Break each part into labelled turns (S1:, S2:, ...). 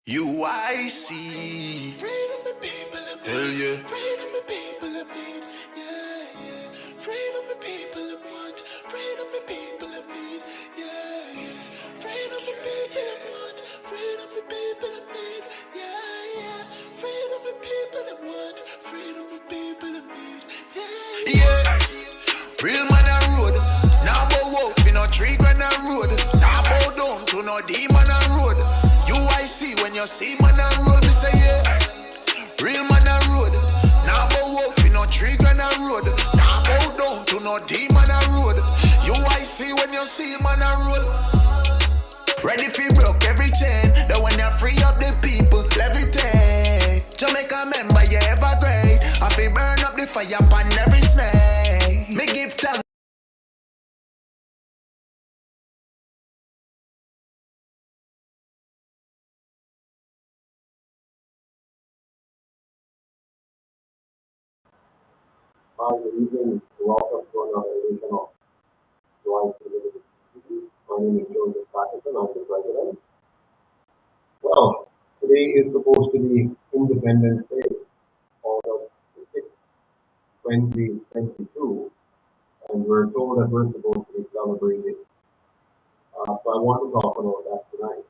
S1: UIC. Freedom the people of hell yeah. Freedom the people of need. Yeah, yeah. Freedom the people of want. Freedom the people of need. Yeah, yeah. Freedom the people of want. Freedom the people of need. Yeah, yeah. Freedom the people of want. Freedom the people of need. Yeah, yeah. Real man a road. Now bow wolf in a tree grand a road. Now bow down to no demon a road. UIC when you see man a road, me say yeah. Real man a road. Now bow wolf in a tree grand a road. Now bow down to no demon a road. UIC when you see man a road. Ready for broke every chain. That when you free up the people, levitate. Jamaica member, you ever great. I feel burn up the fire upon every snake. Me give thanks.
S2: Hi, good evening. Welcome to another edition of JLP and PNP. My name is Joseph Patterson. I'm the president. Well, today is supposed to be Independence Day, August 6th, 2022, and we're told that we're supposed to be celebrating. So I want to talk about that tonight.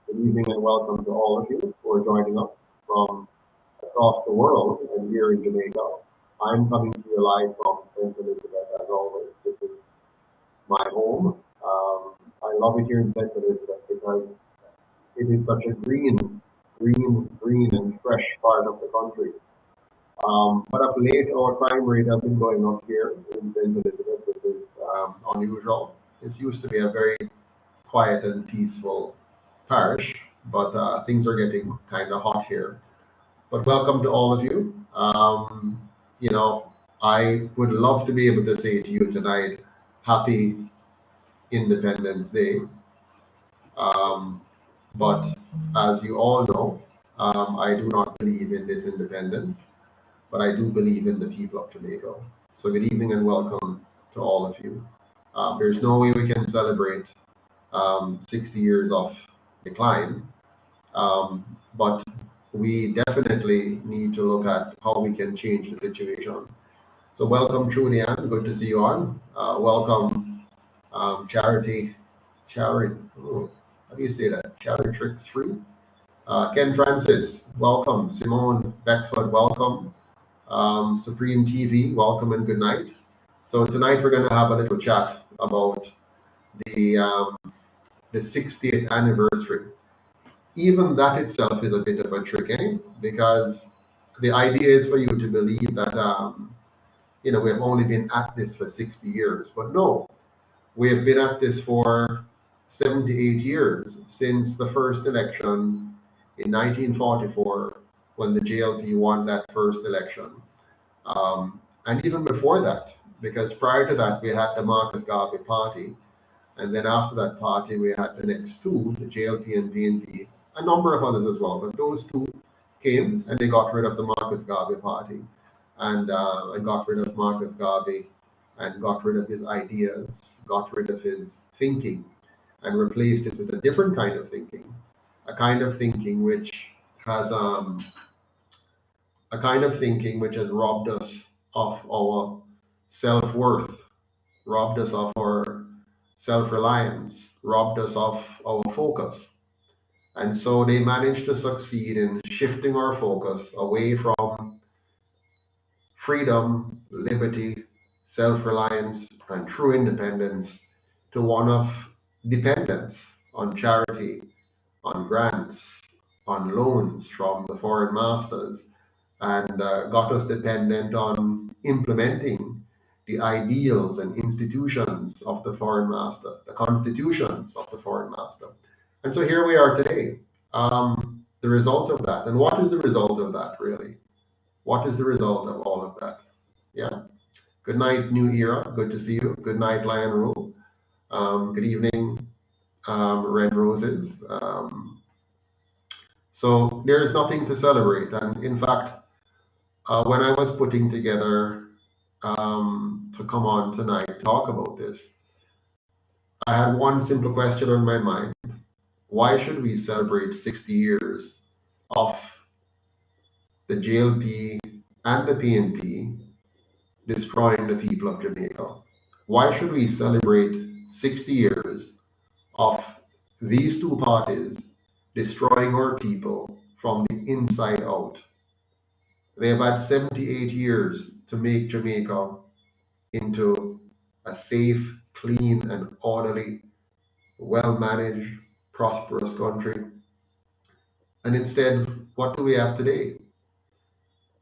S2: Good evening and welcome to all of you who are joining us from across the world and here in Jamaica. I'm coming to you live from St. Elizabeth as always. This is my home. I love it here in St. Elizabeth because it is such a green and fresh part of the country. But of late, our crime rate has been going up here in St. Elizabeth, which is unusual. This used to be a very quiet and peaceful parish, but things are getting kind of hot here. But welcome to all of you. You know, I would love to be able to say to you tonight, Happy Independence Day. But as you all know, I do not believe in this independence, but I do believe in the people of Jamaica. So good evening and welcome to all of you. There's no way we can celebrate 60 years of decline, but we definitely need to look at how we can change the situation. So welcome, Trunian. Good to see you on. Welcome, Charity. Oh, how do you say that? Charity Tricks Free. Ken Francis, welcome. Simone Beckford, welcome. Supreme TV, welcome and good night. So tonight we're going to have a little chat about the 60th anniversary. Even that itself is a bit of a trick, because the idea is for you to believe that we have only been at this for 60 years, but no, we have been at this for 78 years since the first election in 1944 when the JLP won that first election. And even before that, because prior to that we had the Marcus Garvey Party, and then after that party we had the next two, the JLP and PNP, a number of others as well, but those two came and they got rid of the Marcus Garvey Party and got rid of Marcus Garvey and got rid of his ideas, got rid of his thinking, and replaced it with a different kind of thinking, a kind of thinking which has robbed us of our self-worth, robbed us of our self-reliance, robbed us of our focus. And so they managed to succeed in shifting our focus away from freedom, liberty, self-reliance, and true independence to one of dependence on charity, on grants, on loans from the foreign masters, and got us dependent on implementing the ideals and institutions of the foreign master, the constitutions of the foreign master. And so here we are today. The result of that. And what is the result of that, really? What is the result of all of that? Yeah. Good night, New Era. Good to see you. Good night, Lion Rule. Good evening, Red Roses. So there is nothing to celebrate. And in fact, when I was putting together to come on tonight to talk about this. I had one simple question on my mind. Why should we celebrate 60 years of the JLP and the PNP destroying the people of Jamaica? Why should we celebrate 60 years of these two parties destroying our people from the inside out? They have had 78 years to make Jamaica into a safe, clean, and orderly, well managed, prosperous country. And instead, what do we have today?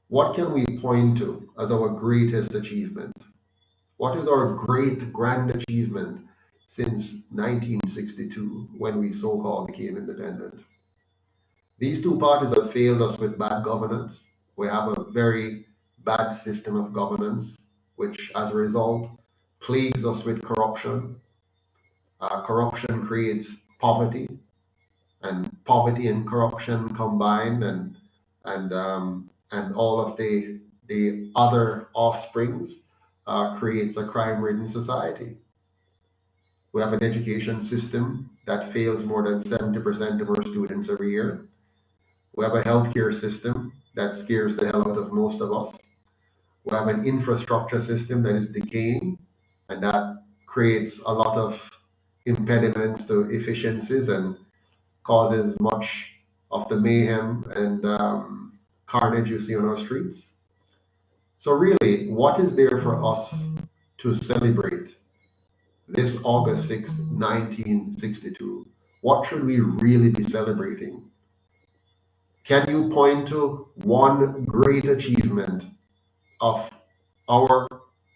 S2: What can we point to as our greatest achievement? What is our great grand achievement since 1962 when we so called became independent? These two parties have failed us with bad governance. We have a very bad system of governance, which as a result plagues us with corruption. Corruption creates poverty, and poverty and corruption combined, and all of the other offsprings creates a crime-ridden society. We have an education system that fails more than 70% of our students every year. We have a healthcare system that scares the hell out of most of us. We have an infrastructure system that is decaying, and that creates a lot of impediments to efficiencies and causes much of the mayhem and carnage you see on our streets. So, really, what is there for us to celebrate this August 6th, 1962? What should we really be celebrating? Can you point to one great achievement of our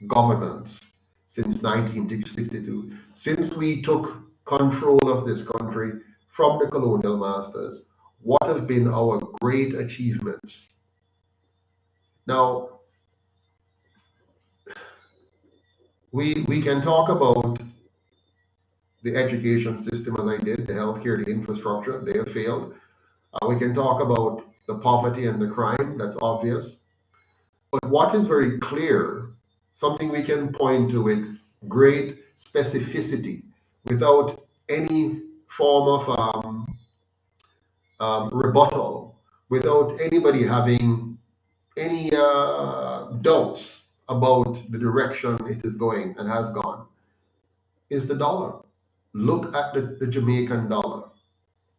S2: governance since 1962? Since we took control of this country from the colonial masters, what have been our great achievements? Now, we can talk about the education system as I did, the healthcare, the infrastructure, they have failed. We can talk about the poverty and the crime, that's obvious. But what is very clear, something we can point to with great specificity, without any form of rebuttal, without anybody having any doubts about the direction it is going and has gone, is the dollar. Look at the Jamaican dollar.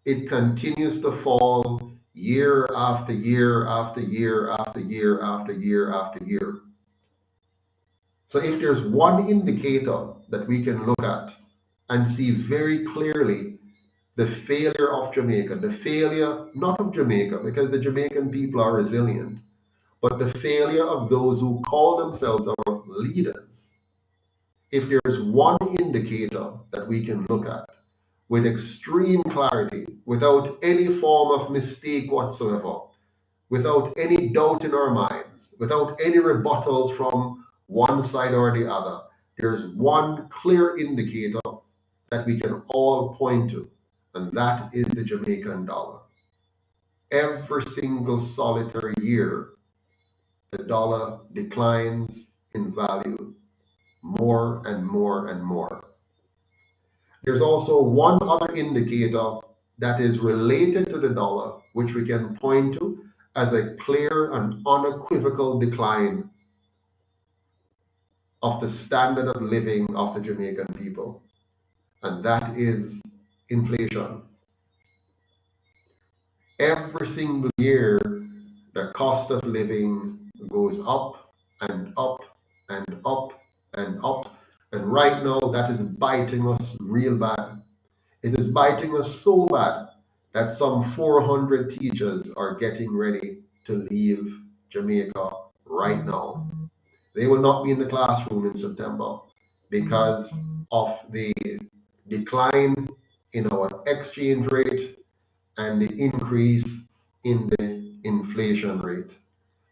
S2: It continues to fall year after year after year after year after year after year. So if there's one indicator that we can look at and see very clearly the failure of Jamaica, the failure not of Jamaica, because the Jamaican people are resilient, but the failure of those who call themselves our leaders. If there's one indicator that we can look at with extreme clarity, without any form of mistake whatsoever, without any doubt in our minds, without any rebuttals from one side or the other, there's one clear indicator that we can all point to, and that is the Jamaican dollar. Every single solitary year, the dollar declines in value more and more and more. There's also one other indicator that is related to the dollar, which we can point to as a clear and unequivocal decline of the standard of living of the Jamaican people, and that is inflation. Every single year, the cost of living goes up and up and up and up, and right now that is biting us real bad. It is biting us so bad that some 400 teachers are getting ready to leave Jamaica right now. They will not be in the classroom in September because of the decline in our exchange rate and the increase in the inflation rate.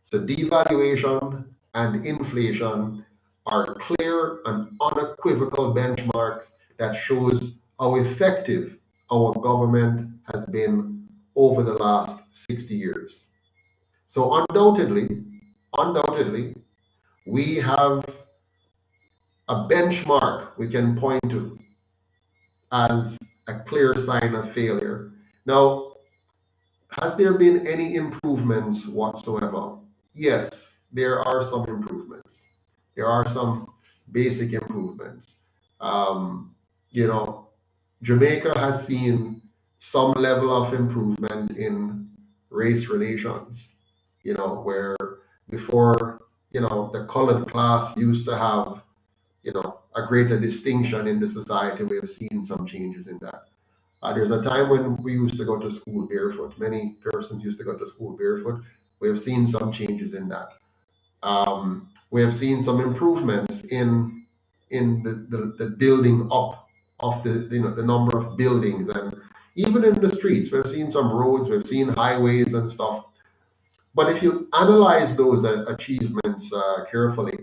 S2: So devaluation and inflation are clear and unequivocal benchmarks that shows how effective our government has been over the last 60 years. So undoubtedly, We have a benchmark we can point to as a clear sign of failure. Now, has there been any improvements whatsoever? Yes, there are some improvements. There are some basic improvements. Um, you know, Jamaica has seen some level of improvement in race relations, where before, the colored class used to have, a greater distinction in the society. We have seen some changes in that. There's a time when we used to go to school barefoot. Many persons used to go to school barefoot. We have seen some changes in that. We have seen some improvements in the building up of the number of buildings, and even in the streets. We've seen some roads, we've seen highways and stuff. But if you analyze those achievements carefully,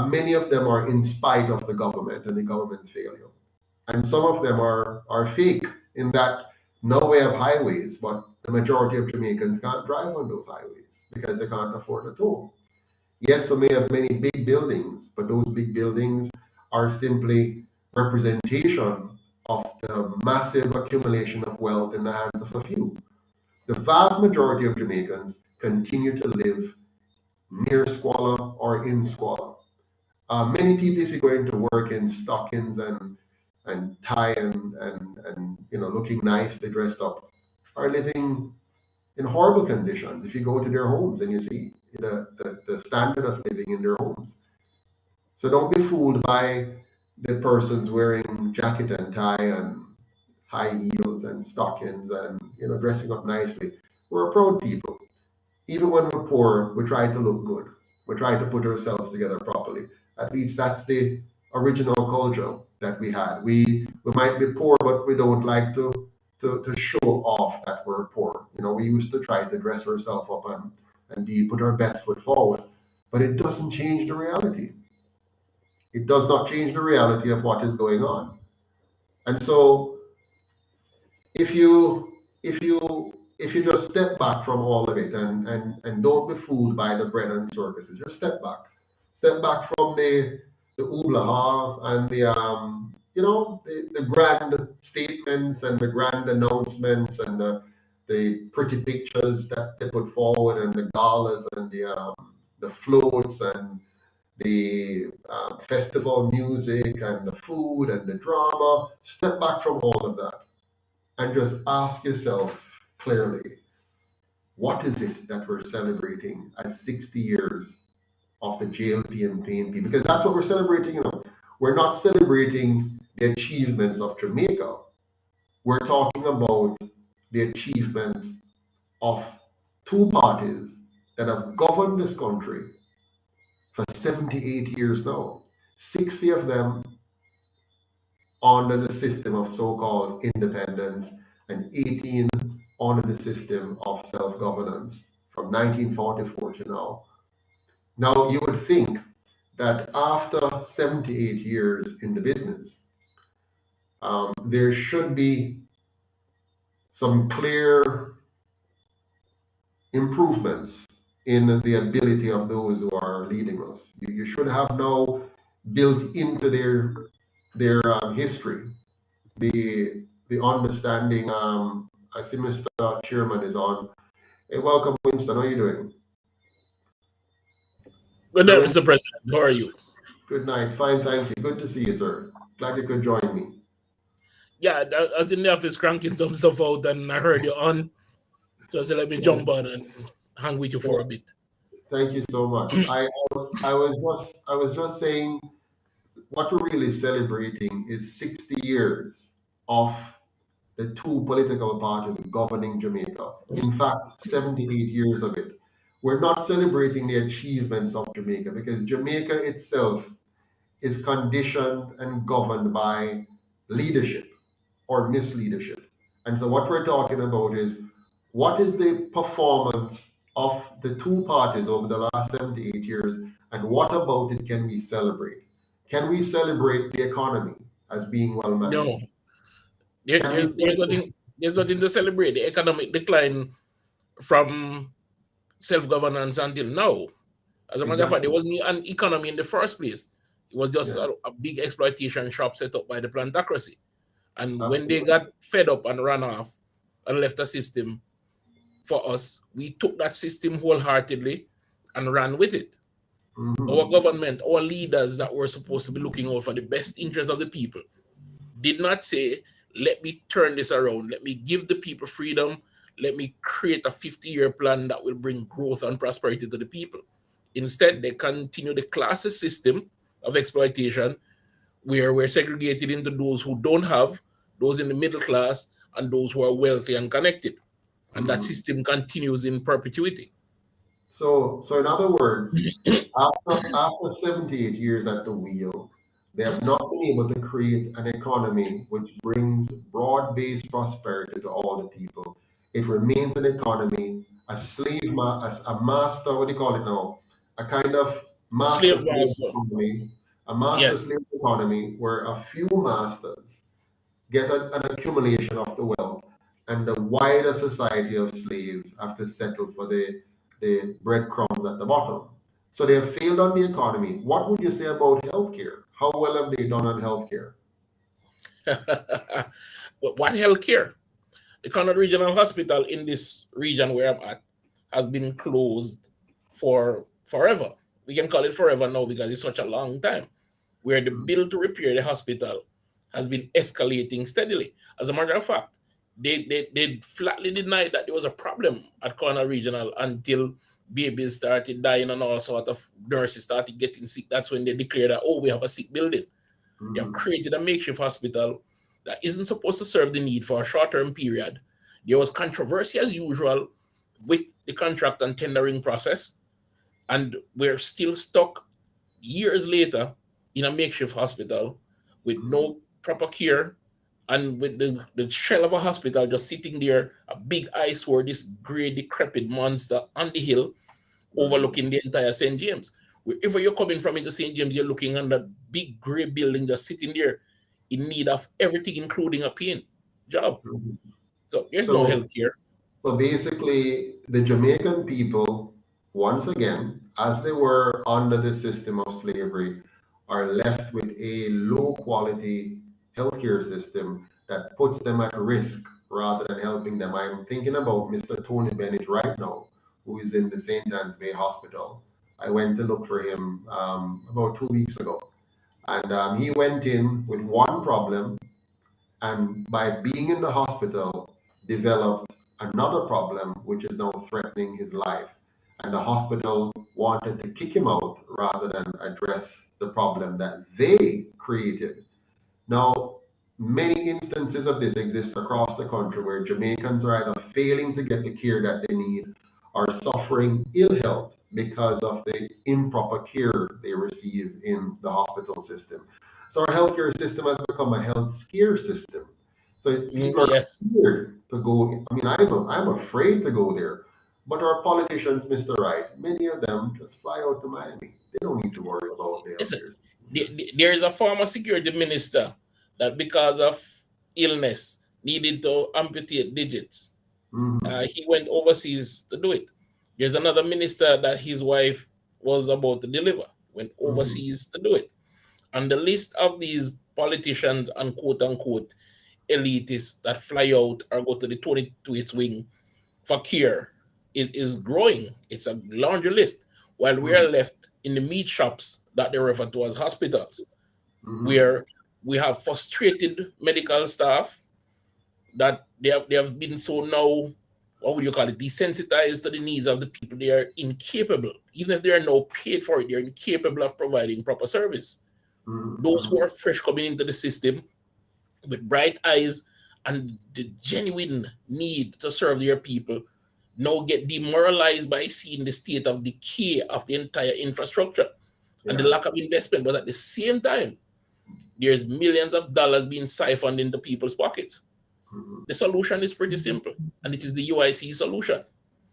S2: many of them are in spite of the government and the government's failure. And some of them are fake, in that now we have highways, but the majority of Jamaicans can't drive on those highways because they can't afford a toll. Yes, we may have many big buildings, but those big buildings are simply representation of the massive accumulation of wealth in the hands of a few. The vast majority of Jamaicans continue to live near squalor or in squalor. Many people see going to work in stockings and tie and looking nice, they dressed up, are living in horrible conditions. If you go to their homes and you see the standard of living in their homes. So don't be fooled by the persons wearing jacket and tie and high heels and stockings and dressing up nicely. We're a proud people. Even when we're poor, we try to look good. We try to put ourselves together properly. At least that's the original culture that we had. We might be poor, but we don't like to show off that we're poor. We used to try to dress ourselves up and put our best foot forward. But it doesn't change the reality. It does not change the reality of what is going on. And so if you if you if you just step back from all of it and don't be fooled by the bread and circuses, just step back from the ooblah and the grand statements and the grand announcements and the pretty pictures that they put forward, and the galas and the floats and the festival music and the food and the drama. Step back from all of that and just ask yourself clearly, what is it that we're celebrating as 60 years of the JLP and PNP? Because that's what we're celebrating. We're not celebrating the achievements of Jamaica. We're talking about the achievements of two parties that have governed this country for 78 years now. 60 of them under the system of so-called independence, and 18 under the system of self-governance from 1944 to now. Now, you would think that after 78 years in the business, there should be some clear improvements in the ability of those who are leading us. You should have now built into their history the understanding. I see Mr. Chairman is on. Hey, welcome, Winston. How are you doing?
S3: Good
S2: Hello,
S3: night,
S2: Winston.
S3: Mr. President. How are you?
S2: Good night. Fine, thank you. Good to see you, sir. Glad you could join me.
S3: Yeah, I was in the office cranking some stuff out and I heard you on. So I said, let me
S2: Yes.
S3: jump on and hang with you for a bit.
S2: Thank you so much. I was just saying, what we're really celebrating is 60 years of the two political parties governing Jamaica. In fact, 78 years of it. We're not celebrating the achievements of Jamaica, because Jamaica itself is conditioned and governed by leadership or misleadership. And so what we're talking about is, what is the performance of the two parties over the last 78 years, and what about it can we celebrate? Can we celebrate the economy as being well
S3: No,
S2: managed? Can we celebrate?
S3: there's nothing to celebrate. The economic decline from self-governance until now. As a matter of fact, there
S2: Exactly.
S3: wasn't an economy in the first place. It was just
S2: Yeah.
S3: a big exploitation shop set up by the plantocracy. And when they
S2: Absolutely.
S3: got fed up and ran off and left the system for us, we took that system wholeheartedly and ran with it. Our
S2: Hmm.
S3: government, our leaders that were supposed to be looking out for the best interest of the people did not say, let me turn this around, let me give the people freedom, let me create a 50-year plan that will bring growth and prosperity to the people. Instead, they continue the classes system of exploitation where we're segregated into those who don't have, those in the middle class, and those who are wealthy and connected. And that
S2: Hmm.
S3: system continues in perpetuity.
S2: So in other words, after 78 years at the wheel, they have not been able to create an economy which brings broad-based prosperity to all the people. It remains an economy, a master, what do you call it now? A kind of
S3: Slave
S2: master-slave
S3: master.
S2: economy, a
S3: Yes.
S2: master-slave economy where a few masters get an accumulation of the wealth, and the wider society of slaves have to settle for the breadcrumbs at the bottom. So they have failed on the economy. What would you say about healthcare? How well have they done on healthcare?
S3: What healthcare? The Connaught Regional Hospital in this region where I'm at has been closed for forever. We can call it forever now because it's such a long time. Where the
S2: Mhm.
S3: bill to repair the hospital has been escalating steadily. As a matter of fact, they flatly denied that there was a problem at Connaught Regional until babies started dying and all sort of nurses started getting sick. That's when they declared that, oh, we have a sick building. They have
S2: Mhm.
S3: created a makeshift hospital that isn't supposed to serve the need for a short-term period. There was controversy as usual with the contract and tendering process, and we're still stuck years later in a makeshift hospital with
S2: Mhm.
S3: no proper care and with the shell of a hospital just sitting there, a big eyesore, this gray decrepit monster on the hill
S2: Mhm.
S3: overlooking the entire St. James. Wherever you're coming from into St. James, you're looking on that big gray building just sitting there in need of everything, including a paint job.
S2: Mhm.
S3: So there's no
S2: So
S3: health here.
S2: So basically, the Jamaican people, once again, as they were under the system of slavery, are left with a low quality healthcare system that puts them at risk rather than helping them. I'm thinking about Mr. Tony Bennett right now, who is in the St. Anne's Bay Hospital. I went to look for him about 2 weeks ago. And he went in with one problem, and by being in the hospital, developed another problem which is now threatening his life. And the hospital wanted to kick him out rather than address the problem that they created. Now, many instances of this exist across the country where Jamaicans are either failing to get the care that they need or suffering ill health because of the improper care they receive in the hospital system. So our healthcare system has become a health scare system. So people are
S3: Yes.
S2: scared to go. I mean, I'm afraid to go there. But our politicians, Mr. Right, many of them just fly out to Miami. They don't need to worry about the
S3: Listen,
S2: healthcare system.
S3: there is a former security minister that because of illness needed to amputate digits.
S2: Hmm.
S3: He went overseas to do it. There's another minister that his wife was about to deliver, went
S2: Hmm.
S3: overseas to do it. And the list of these politicians and quote unquote elitists that fly out or go to the 22th wing for care is growing. It's a laundry list. While we are
S2: Hmm.
S3: left in the meat shops that they refer to as hospitals,
S2: Hmm.
S3: where we have frustrated medical staff that they have been so now, what would you call it, desensitized to the needs of the people. They are incapable, even if they are now paid for it, they're incapable of providing proper service. Those
S2: Hmm.
S3: who are fresh coming into the system with bright eyes and the genuine need to serve their people now get demoralized by seeing the state of decay of the entire infrastructure and the
S2: Yeah.
S3: lack of investment. But at the same time, there's millions of dollars being siphoned into people's pockets.
S2: Mhm.
S3: The solution is pretty simple, and it is the UIC solution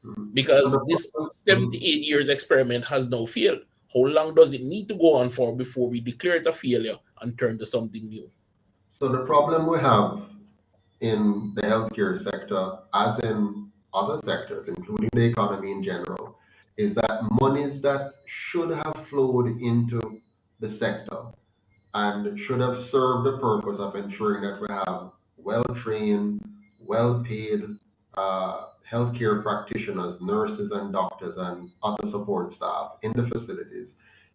S2: Mhm. So
S3: because
S2: the
S3: this
S2: problem,
S3: 78 years experiment has now failed. How long does it need to go on for before we declare it a failure and turn to something new?
S2: so the problem we have in the healthcare sector, as in other sectors, including the economy in general, is that monies that should have flowed into the sector and should have served the purpose of ensuring that we have well-trained, well-paid healthcare practitioners, nurses and doctors and other support staff in the facilities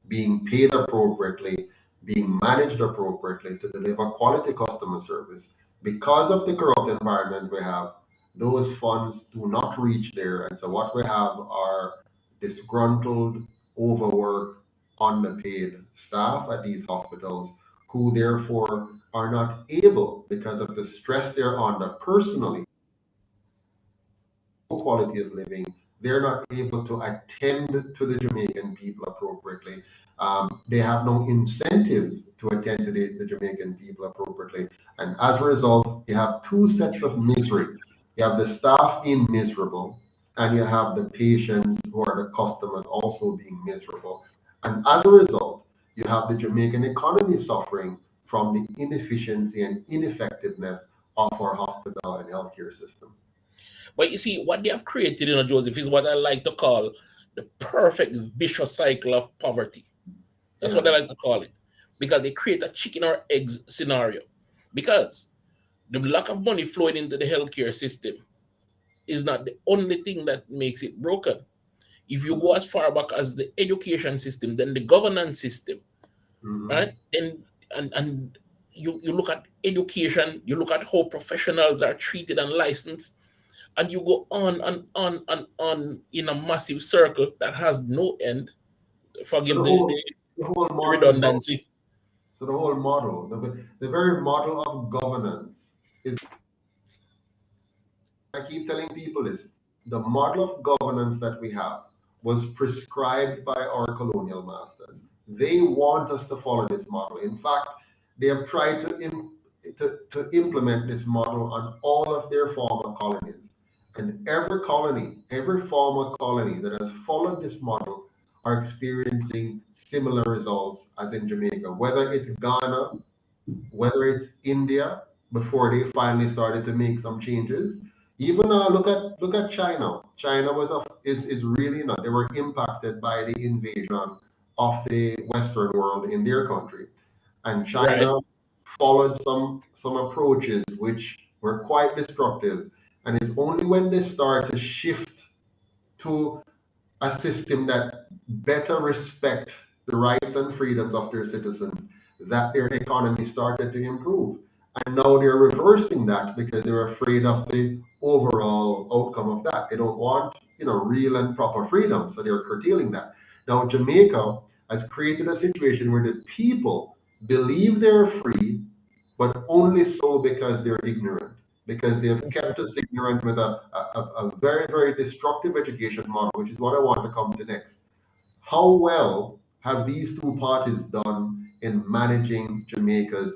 S2: being paid appropriately, being managed appropriately to deliver quality customer service. Because of the corrupt environment we have, those funds do not reach there. And so what we have are disgruntled, overworked, underpaid staff at these hospitals who therefore are not able, because of the stress they're under personally, quality of living, they're not able to attend to the Jamaican people appropriately. They have no incentives to attend to the Jamaican people appropriately. And as a result, you have two sets of misery. You have the staff being miserable, and you have the patients who are the customers also being miserable. And as a result, you have the Jamaican economy suffering from the inefficiency and ineffectiveness of our hospital and healthcare system.
S3: But you see, what they have created, Joseph, is what I like to call the perfect vicious cycle of poverty. That's what I like to call it. Because they create a chicken or eggs scenario. Because the lack of money flowing into the healthcare system is not the only thing that makes it broken. If you go as far back as the education system, then the governance system, right? And you look at education, you look at how professionals are treated and licensed, and you go on and on and on in a massive circle that has no end.
S2: So
S3: Forgive
S2: the whole
S3: the
S2: model is broken.
S3: redundancy.
S2: So the whole model, the very model of governance is, I keep telling people this, the model of governance that we have was prescribed by our colonial masters. They want us to follow this model. In fact, they have tried to implement this model on all of their former colonies. And every colony, every former colony that has followed this model are experiencing similar results as in Jamaica, whether it's Ghana, whether it's India, before they finally started to make some changes. Even look at China. China is really not. They were impacted by the invasion of the Western world in their country, and
S3: Right.
S2: China followed some approaches which were quite destructive. And it's only when they start to shift to a system that better respect the rights and freedoms of their citizens, that their economy started to improve. And now they're reversing that because they're afraid of the overall outcome of that. They don't want, real and proper freedom, so they're curtailing that. Now Jamaica has created a situation where the people believe they're free, but only so because they're ignorant, because they have kept us ignorant with a very, very destructive education model, which is what I want to come to next. How well have these two parties done in managing Jamaica's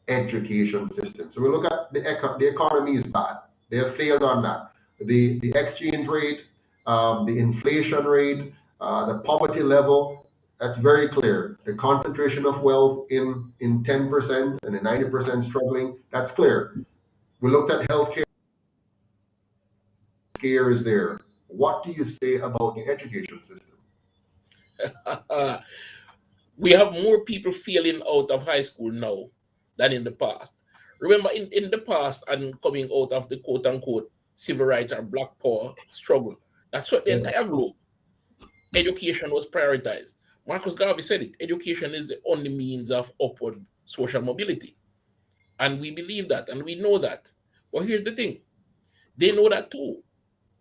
S2: education system? So we look at the economy is bad. They have failed on that. The exchange rate, the inflation rate, the poverty level, that's very clear. The concentration of wealth in 10% and the 90% struggling, that's clear. We looked at healthcare, scare is there. What do you say about the education system?
S3: We have more people failing out of high school now than in the past. Remember, in the past and coming out of the quote unquote civil rights or black power struggle, that's what the entire globe, education was prioritized. Marcus Garvey said it, education is the only means of upward social mobility. And we believe that and we know that. But here's the thing, they know that too.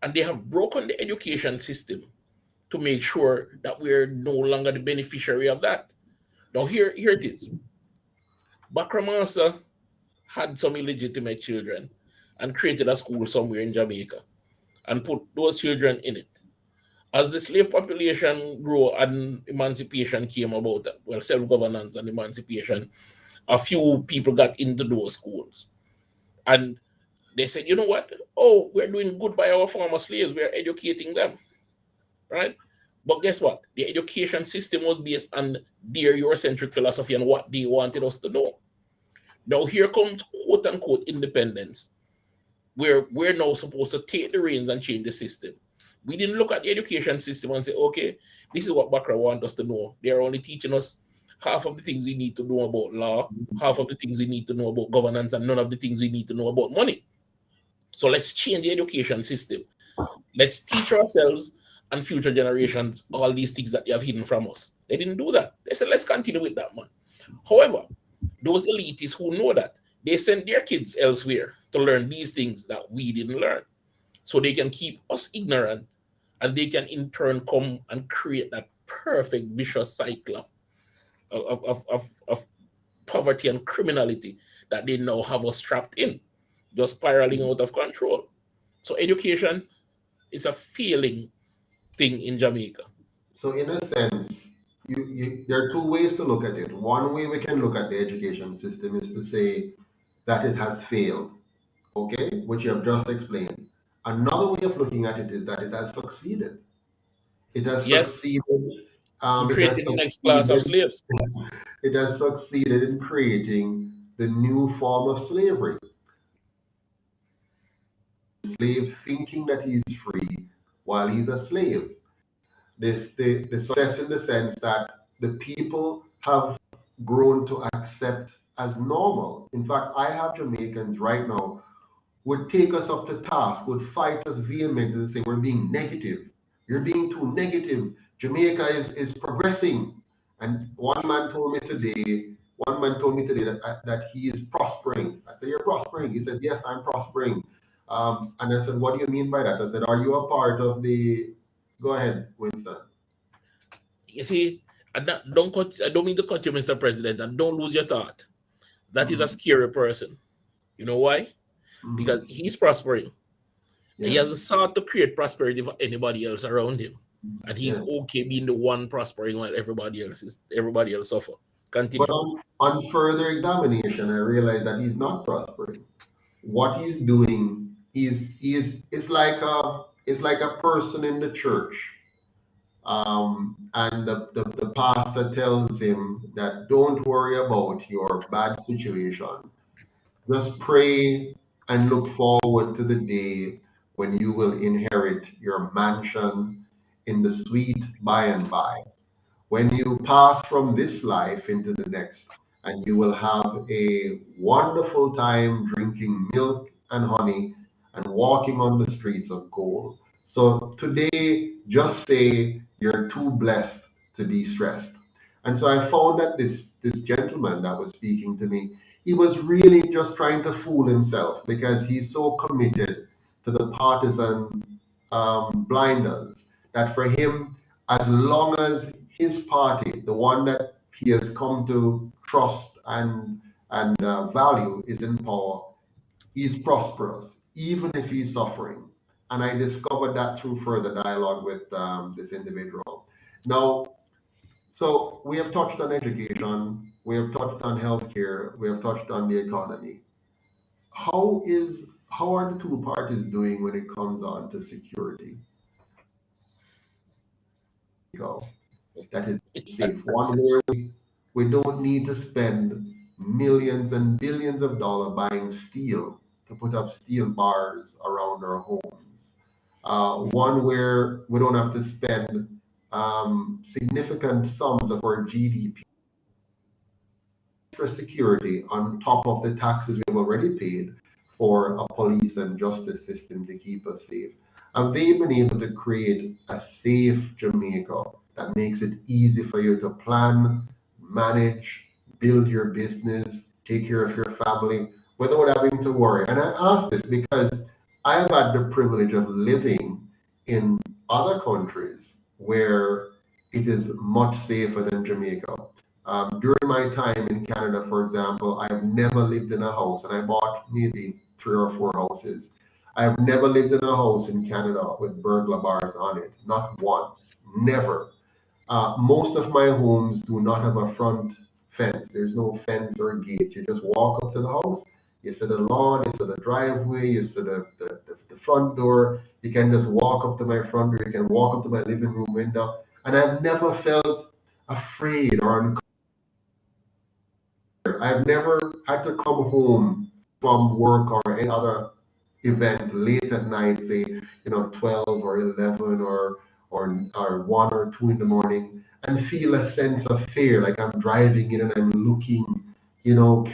S3: And they have broken the education system to make sure that we're no longer the beneficiary of that. Now, here it is. Bakramasa had some illegitimate children and created a school somewhere in Jamaica and put those children in it. As the slave population grew and emancipation came about, well, self-governance and emancipation, a few people got into those schools. And they said, you know what? Oh, we're doing good by our former slaves. We're educating them, right? But guess what? The education system was based on their Eurocentric philosophy and what they wanted us to know. Now here comes quote unquote independence, where we're now supposed to take the reins and change the system. We didn't look at the education system and say, okay, this is what Bakra want us to know. They are only teaching us half of the things we need to know about law, half of the things we need to know about governance, and none of the things we need to know about money. So let's change the education system. Let's teach ourselves and future generations all these things that they have hidden from us. They didn't do that. They said, let's continue with that, man. However, those elitists who know that, they send their kids elsewhere to learn these things that we didn't learn. So they can keep us ignorant, and they can in turn come and create that perfect vicious cycle of poverty and criminality that they now have us trapped in, just spiraling out of control. So education is a failing thing in Jamaica.
S2: So in a sense, there are two ways to look at it. One way we can look at the education system is to say that it has failed, okay, which you have just explained. Another way of looking at it is that it has succeeded. It has
S3: Yes,
S2: succeeded.
S3: in
S2: It has
S3: creating the next class of
S2: succeeded.
S3: slaves.
S2: It has succeeded in creating the new form of slavery. Slave thinking that he's free while he's a slave. The success in the sense that the people have grown to accept as normal. In fact, I have Jamaicans right now would take us up to task, would fight us vehemently and say we're being negative. You're being too negative. Jamaica is progressing. And one man told me today that he is prospering. I said, you're prospering. He said, yes, I'm prospering. And I said, what do you mean by that? I said, are you a part of the, go ahead, Winston.
S3: You see, I don't mean to cut you, Mr. President, and don't lose your thought. That is a scary person. You know why? Because he's prospering. And he
S2: Yeah.
S3: hasn't sought to create prosperity for anybody else around him. And he's
S2: Yeah.
S3: okay being the one prospering while everybody else suffer.
S2: But
S3: Continue.
S2: on further examination, I realized that he's not prospering. What he's doing is it's like a person in the church, and the pastor tells him that don't worry about your bad situation, just pray and look forward to the day when you will inherit your mansion in the sweet by and by, when you pass from this life into the next, and you will have a wonderful time drinking milk and honey and walking on the streets of gold. So today, just say you're too blessed to be stressed. And so I found that this gentleman that was speaking to me, he was really just trying to fool himself because he's so committed to the partisan blinders that for him, as long as his party, the one that he has come to trust and value, is in power, he's prosperous, even if he's suffering. And I discovered that through further dialogue with this individual. Now, so we have touched on education, we have touched on healthcare, we have touched on the economy. How are the two parties doing when it comes on to security? That is safe. One where we don't need to spend millions and billions of dollars buying steel to put up steel bars around our homes. One where we don't have to spend significant sums of our GDP for security on top of the taxes we've already paid for a police and justice system to keep us safe. And they've been able to create a safe Jamaica that makes it easy for you to plan, manage, build your business, take care of your family without having to worry. And I ask this because I've had the privilege of living in other countries where it is much safer than Jamaica. During my time in Canada, for example, I've never lived in a house, and I bought maybe 3 or 4 houses. I've never lived in a house in Canada with burglar bars on it, not once, never. Most of my homes do not have a front fence. There's no fence or gate. You just walk up to the house, you see the lawn, you see the driveway, you see the front door. You can just walk up to my front door, you can walk up to my living room window. And I've never felt afraid or uncomfortable. I've never had to come home from work or any other event late at night, say 12 or 11 or 1 or 2 in the morning, and feel a sense of fear, like I'm driving in and I'm looking,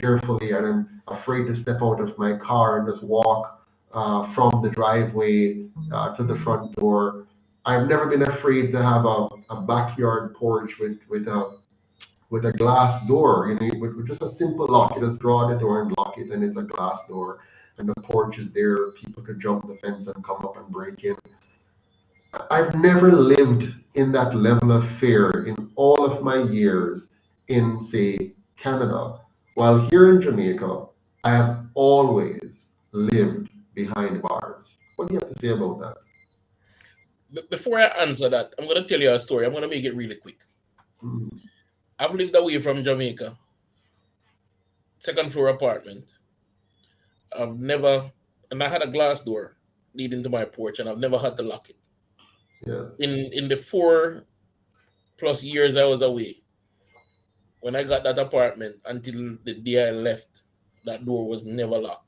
S2: carefully, and I'm afraid to step out of my car and just walk from the driveway to the front door. I've never been afraid to have a backyard porch with a glass door, with just a simple lock. You just draw the door and lock it, and it's a glass door, and the porch is there. People could jump the fence and come up and break in. I've never lived in that level of fear in all of my years in, say, Canada. While here in Jamaica, I have always lived behind bars. What do you have to say about that?
S3: Before I answer that, I'm going to tell you a story. I'm going to make it really quick.
S2: Mm,
S3: I've lived away from Jamaica, second floor apartment. And I had a glass door leading to my porch, and I've never had to lock it.
S2: yeah.
S3: In the 4+ years I was away, when I got that apartment until the day I left, that door was never locked.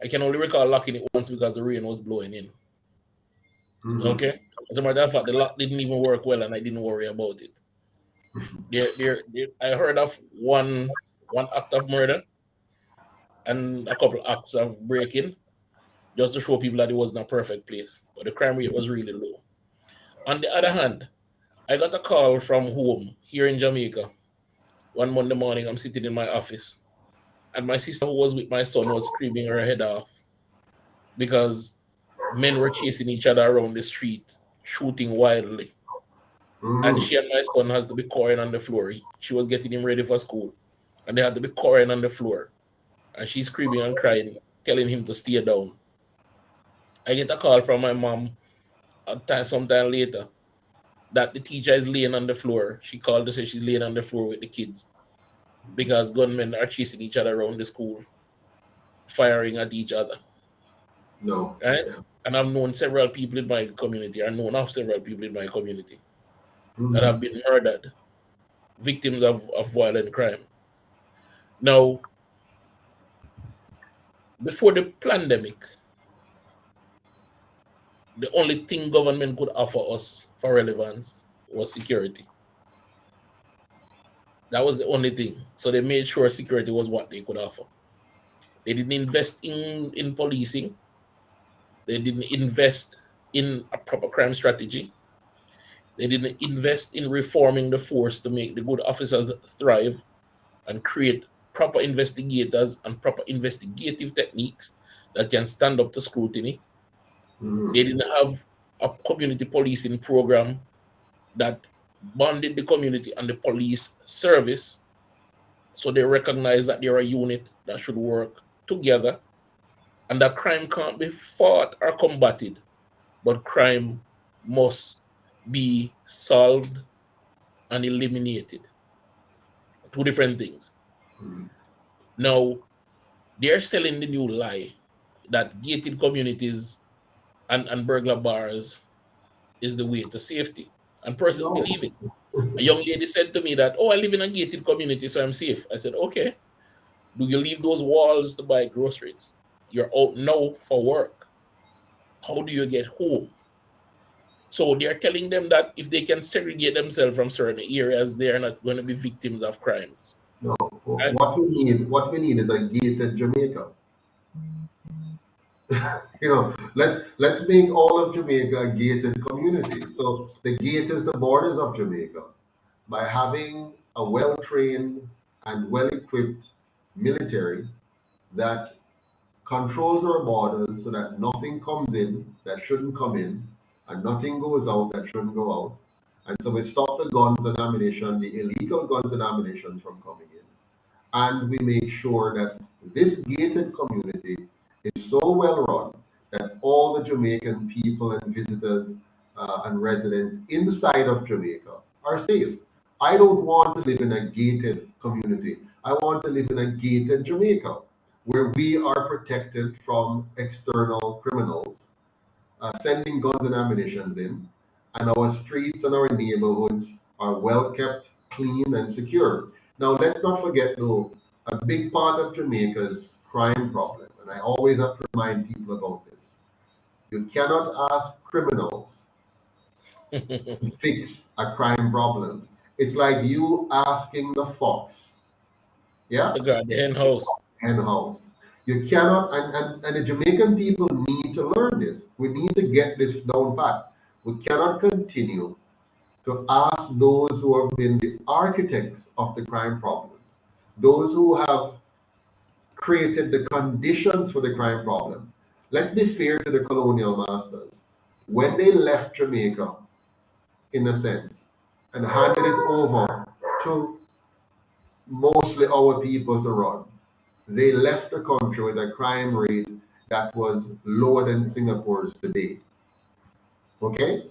S3: I can only recall locking it once because the rain was blowing in.
S2: Mhm.
S3: Okay? As a matter of fact, the lock didn't even work well, and I didn't worry about it. I heard of one act of murder and a couple acts of breaking, just to show people that it wasn't a perfect place. But the crime rate was really low. On the other hand, I got a call from home here in Jamaica. One Monday morning, I'm sitting in my office, and my sister, who was with my son, was screaming her head off because men were chasing each other around the street, shooting wildly. And
S2: Mhm.
S3: she and my son has to be crying on the floor. She was getting him ready for school, and they had to be crying on the floor. And she's screaming and crying, telling him to stay down. I get a call from my mom sometime later that the teacher is laying on the floor. She called to say she's laying on the floor with the kids because gunmen are chasing each other around the school, firing at each other.
S2: No.
S3: Right?
S2: Yeah.
S3: And I've known several people in my community, I known of several people in my community that
S2: Mhm.
S3: have been murdered, victims of violent crime. Now, before the pandemic, the only thing government could offer us for relevance was security. That was the only thing. So they made sure security was what they could offer. They didn't invest in policing. They didn't invest in a proper crime strategy. They didn't invest in reforming the force to make the good officers thrive and create proper investigators and proper investigative techniques that can stand up to scrutiny. They
S2: Mhm.
S3: didn't have a community policing program that bonded the community and the police service, so they recognize that they're a unit that should work together and that crime can't be fought or combated, but crime must be solved and eliminated. Two different things.
S2: Mhm.
S3: Now, they're selling the new lie that gated communities and burglar bars is the way to safety. And persons
S2: No.
S3: believe it. A young lady said to me that, oh, I live in a gated community, so I'm safe. I said, okay. Do you leave those walls to buy groceries? You're out now for work. How do you get home? So they're telling them that if they can segregate themselves from certain areas, they're not going to be victims of crimes.
S2: No.
S3: Right?
S2: What we need is a gated Jamaica. Let's make all of Jamaica a gated community. So the gate is the borders of Jamaica. By having a well-trained and well-equipped military that controls our borders so that nothing comes in that shouldn't come in and nothing goes out that shouldn't go out. And so we stop the guns and ammunition, the illegal guns and ammunition from coming in. And we make sure that this gated community is so well run that all the Jamaican people and visitors and residents inside of Jamaica are safe. I don't want to live in a gated community. I want to live in a gated Jamaica where we are protected from external criminals sending guns and ammunition in, and our streets and our neighborhoods are well kept, clean, and secure. Now, let's not forget, though, a big part of Jamaica's crime problem, and I always have to remind people about this. You cannot ask criminals to fix a crime problem. It's like you asking the fox, yeah,
S3: The God, the hen house.
S2: hen house. You cannot, and the Jamaican people need to learn this. We need to get this down pat. We cannot continue to ask those who have been the architects of the crime problem, those who have created the conditions for the crime problem. Let's be fair to the colonial masters. When they left Jamaica, in a sense, and handed it over to mostly our people to run, they left the country with a crime rate that was lower than Singapore's today. Okay?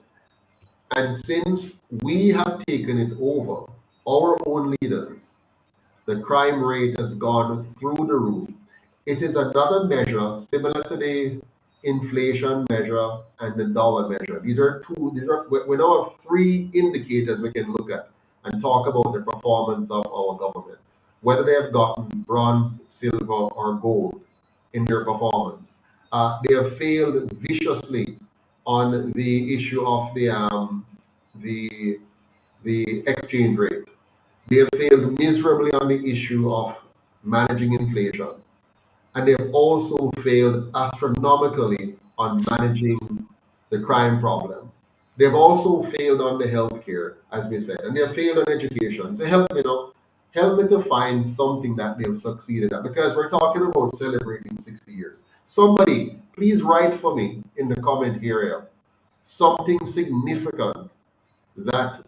S2: And since we have taken it over, our own leaders, the crime rate has gone through the roof. It is another measure similar to the inflation measure and the dollar measure. We now have three indicators we can look at and talk about the performance of our government, whether they have gotten bronze, silver, or gold in their performance. They have failed viciously on the issue of the the exchange rate. They have failed miserably on the issue of managing inflation. And they have also failed astronomically on managing the crime problem. They've also failed on the healthcare, as we said, and they have failed on education. So help me to find something that they've succeeded at, because we're talking about celebrating 60 years. Somebody, please write for me in the comment area something significant that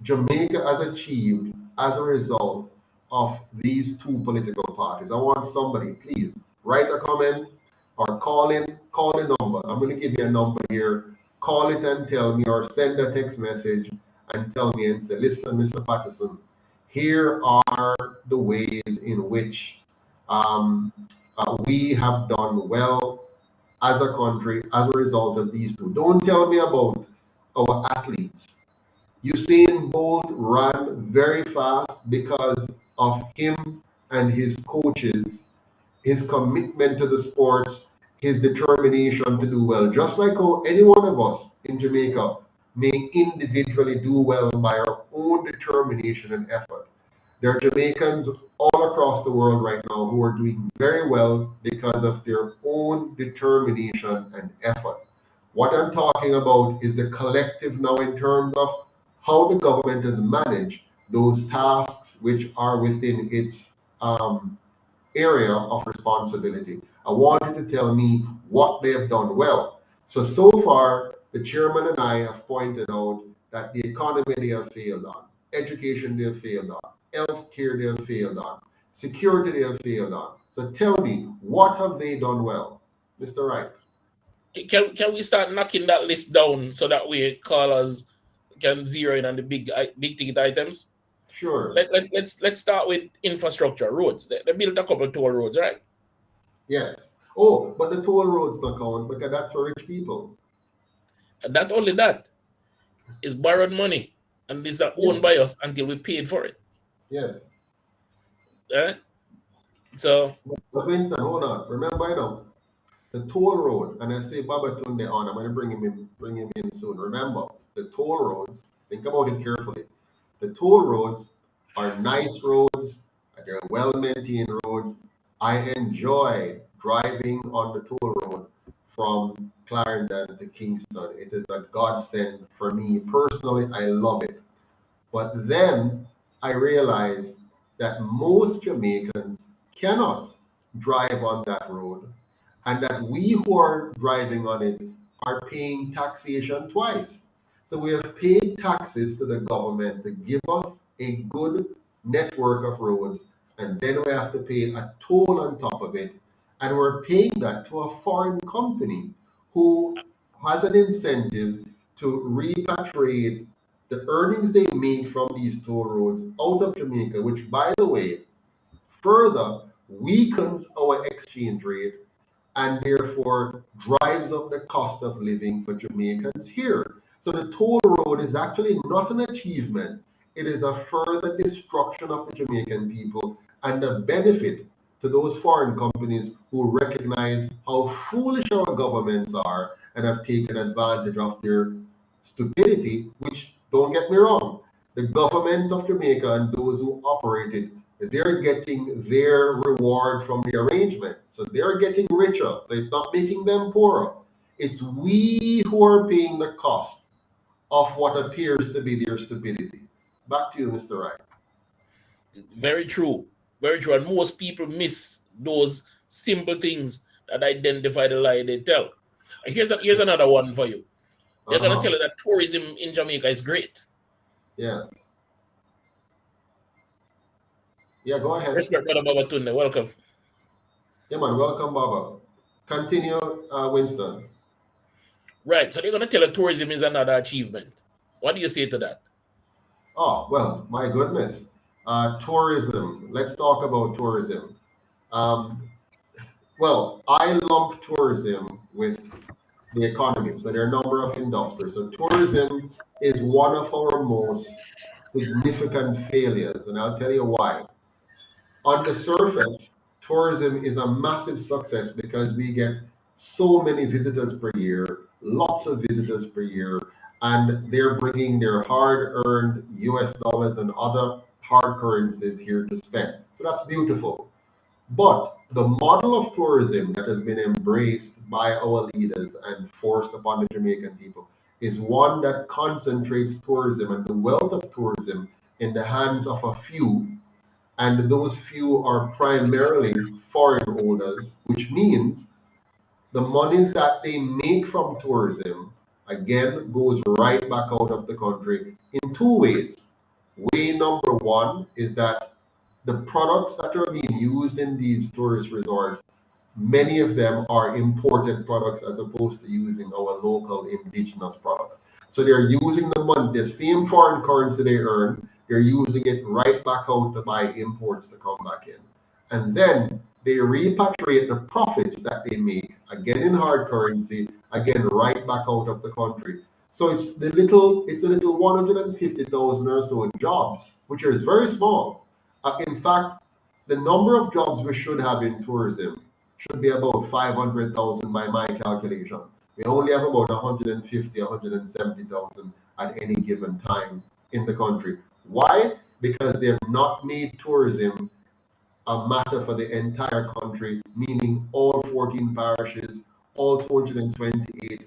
S2: Jamaica has achieved as a result of these two political parties. I want somebody, please, write a comment or call the number. I'm going to give you a number here. Call it and tell me, or send a text message and tell me and say, listen, Mr. Patterson, here are the ways in which we have done well as a country as a result of these two. Don't tell me about our athletes. Usain Bolt ran very fast because of him and his coaches, his commitment to the sports, his determination to do well. Just like how any one of us in Jamaica may individually do well by our own determination and effort. There are Jamaicans all across the world right now who are doing very well because of their own determination and effort. What I'm talking about is the collective now in terms of how the government has managed those tasks which are within its area of responsibility. I want you to tell me what they have done well. So far, the chairman and I have pointed out that the economy they have failed on, education they have failed on, healthcare they have failed on, security they have failed on. So tell me, what have they done well, Mr. Wright?
S3: Can we start knocking that list down so that we callers can zero in on the big ticket items?
S2: Sure.
S3: Let's start with infrastructure, roads. They built a couple toll roads, right?
S2: Yes. Oh, but the toll roads don't count because that's for rich people.
S3: And not only that, it's borrowed money and these are owned
S2: Yes.
S3: by us until we paid for it.
S2: Yes.
S3: So
S2: But Winston, hold on. Remember, the toll road, and I say Babatunde on, I'm going to bring him in soon. Remember, the toll roads, think about it carefully. The toll roads are nice roads, they're well maintained roads. I enjoy driving on the toll road from Clarendon to Kingston. It is a godsend for me personally. I love it. But then I realized that most Jamaicans cannot drive on that road, and that we who are driving on it are paying taxation twice. So we have paid taxes to the government to give us a good network of roads, and then we have to pay a toll on top of it. And we're paying that to a foreign company who has an incentive to repatriate the earnings they make from these toll roads out of Jamaica, which, by the way, further weakens our exchange rate and therefore drives up the cost of living for Jamaicans here. So the toll road is actually not an achievement. It is a further destruction of the Jamaican people and a benefit to those foreign companies who recognize how foolish our governments are and have taken advantage of their stupidity, which, don't get me wrong, the government of Jamaica and those who operate it, they're getting their reward from the arrangement. So they're getting richer. So it's not making them poorer. It's we who are paying the cost of what appears to be their stupidity. Back to you, Mr. Wright.
S3: Very true. Very true. And most people miss those simple things that identify the lie they tell. Here's another one for you. They're going to tell you that tourism in Jamaica is great.
S2: Yeah. Yeah, go ahead.
S3: Respect, Brother Baba Tunde. Welcome.
S2: Yeah, man. Welcome, Baba. Continue, Winston.
S3: Right. So they're going to tell you tourism is another achievement. What do you say to that?
S2: Oh, well, my goodness. Tourism. Let's talk about tourism. Well, I lump tourism with the economy. So there are a number of industries. So tourism is one of our most significant failures, and I'll tell you why. On the surface, tourism is a massive success because we get so many visitors per year, lots of visitors per year, and they're bringing their hard-earned US dollars and other hard currencies here to spend. So that's beautiful. But the model of tourism that has been embraced by our leaders and forced upon the Jamaican people is one that concentrates tourism and the wealth of tourism in the hands of a few, and those few are primarily foreign owners, which means the monies that they make from tourism again goes right back out of the country in two ways. Way number one is that the products that are being used in these tourist resorts, many of them are imported products as opposed to using our local indigenous products. So they're using the money, the same foreign currency they earn, they're using it right back out to buy imports to come back in. And then they repatriate the profits that they make, again in hard currency, again right back out of the country. So it's the little 150,000 or so jobs, which is very small. In fact, the number of jobs we should have in tourism should be about 500,000 by my calculation. We only have about 150, 170,000 at any given time in the country. Why? Because they have not made tourism a matter for the entire country, meaning all 14 parishes, all 228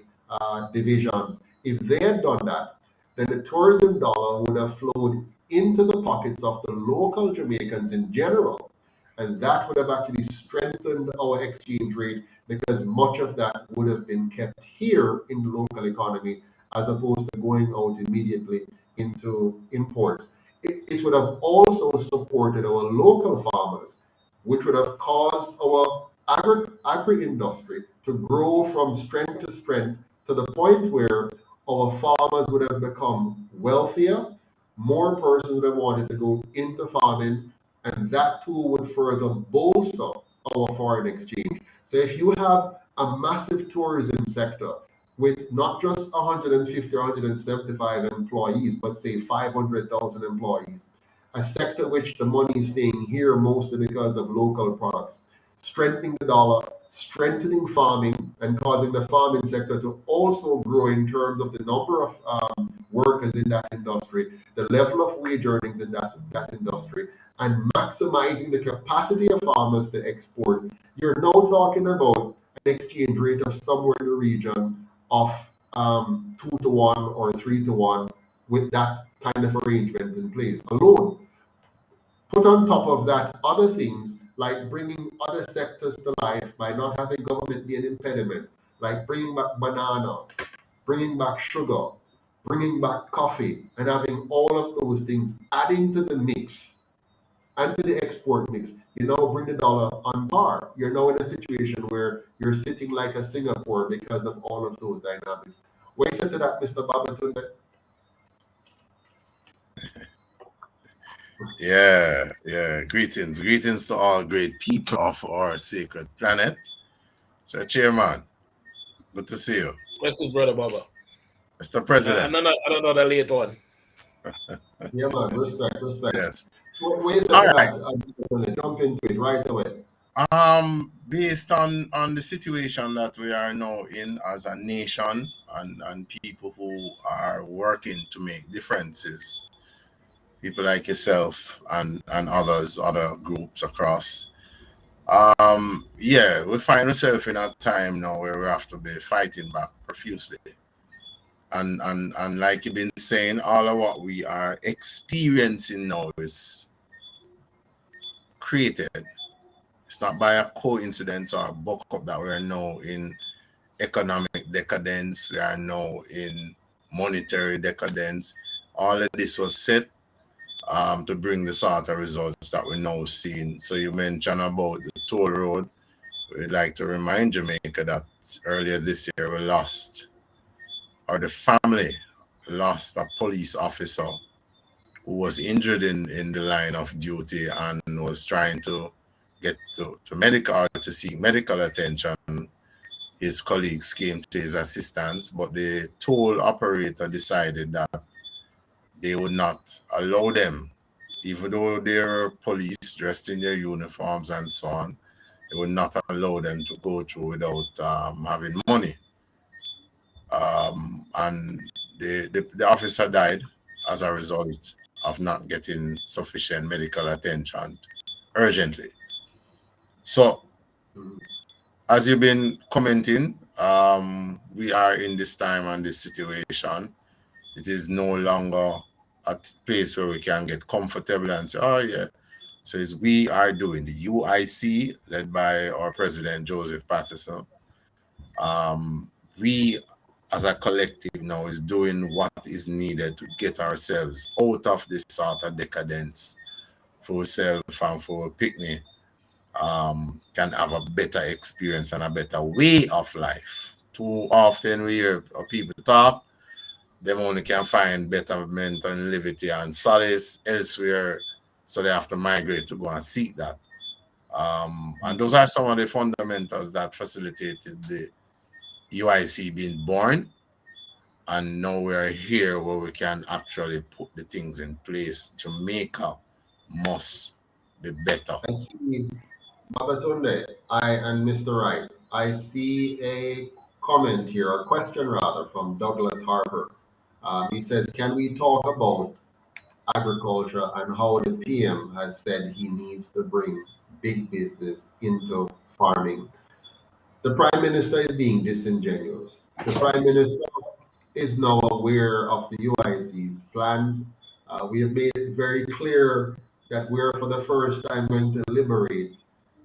S2: divisions. If they had done that, then the tourism dollar would have flowed into the pockets of the local Jamaicans in general. And that would have actually strengthened our exchange rate because much of that would have been kept here in the local economy as opposed to going out immediately into imports. It would have also supported our local farmers, which would have caused our agri-industry to grow from strength to strength to the point where our farmers would have become wealthier, more persons would have wanted to go into farming, and that too would further bolster our foreign exchange. So if you have a massive tourism sector with not just 150 or 175 employees, but say 500,000 employees, a sector which the money is staying here mostly because of local products, strengthening the dollar, strengthening farming, and causing the farming sector to also grow in terms of the number of workers in that industry, the level of wage earnings in that industry, and maximizing the capacity of farmers to export. You're now talking about an exchange rate of somewhere in the region of 2 to 1 or 3 to 1 with that kind of arrangement in place alone. Put on top of that other things like bringing other sectors to life by not having government be an impediment, like bringing back banana, bringing back sugar, bringing back coffee, and having all of those things adding to the mix and to the export mix. You now bring the dollar on par. You're now in a situation where you're sitting like a Singapore because of all of those dynamics. What you said to that, Mr. Babatunde?
S4: Yeah. Greetings to all great people of our sacred planet. So, Chairman, good to see you.
S3: Blessings, Brother Baba.
S4: Mr. President.
S3: Another late one.
S2: Yeah, man. Respect.
S4: Yes.
S2: What you said
S4: All
S2: to
S4: right.
S2: that? I'm going to jump into it right away.
S4: Based on the situation that we are now in as a nation and people who are working to make differences, people like yourself and others, other groups across. Yeah, we find ourselves in a time now where we have to be fighting back profusely. And like you've been saying, all of what we are experiencing now is created. It's not by a coincidence or a buck up that we are now in economic decadence, we are now in monetary decadence. All of this was set to bring the sort of results that we're now seeing. So you mentioned about the toll road. We'd like to remind Jamaica that earlier this year we lost, or the family lost a police officer who was injured in the line of duty and was trying to get to medical or to seek medical attention. His colleagues came to his assistance, but the toll operator decided that they would not allow them, even though they're police dressed in their uniforms and so on, they would not allow them to go through without having money. And the officer died as a result of not getting sufficient medical attention urgently. So, as you've been commenting, we are in this time and this situation. It is no longer a place where we can get comfortable and say, oh, yeah. So, as we are doing the UIC, led by our president, Joseph Patterson, we as a collective now is doing what is needed to get ourselves out of this sort of decadence for ourselves and for picnic can have a better experience and a better way of life. Too often we hear people talk, them only can find betterment and liberty and solace elsewhere, so they have to migrate to go and seek that. And those are some of the fundamentals that facilitated the UIC being born, and now we're here where we can actually put the things in place. Jamaica must be better.
S2: I see, Babatunde, and Mr. Wright, I see a comment here, a question rather, from Douglas Harper. He says, can we talk about agriculture and how the PM has said he needs to bring big business into farming? The Prime Minister is being disingenuous. The Prime Minister is now aware of the UIC's plans. We have made it very clear that we're for the first time going to liberate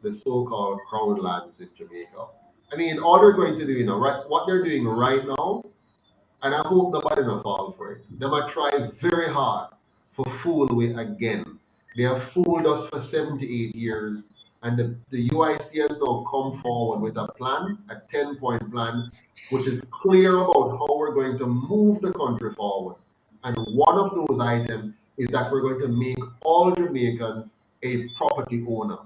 S2: the so-called crown lands in Jamaica. I mean, all they're going to do, right, what they're doing right now, and I hope nobody not fall for it. They might try very hard for fool we again. They have fooled us for 78 years, and the UIC has now come forward with a plan, a 10-point plan, which is clear about how we're going to move the country forward. And one of those items is that we're going to make all Jamaicans a property owner.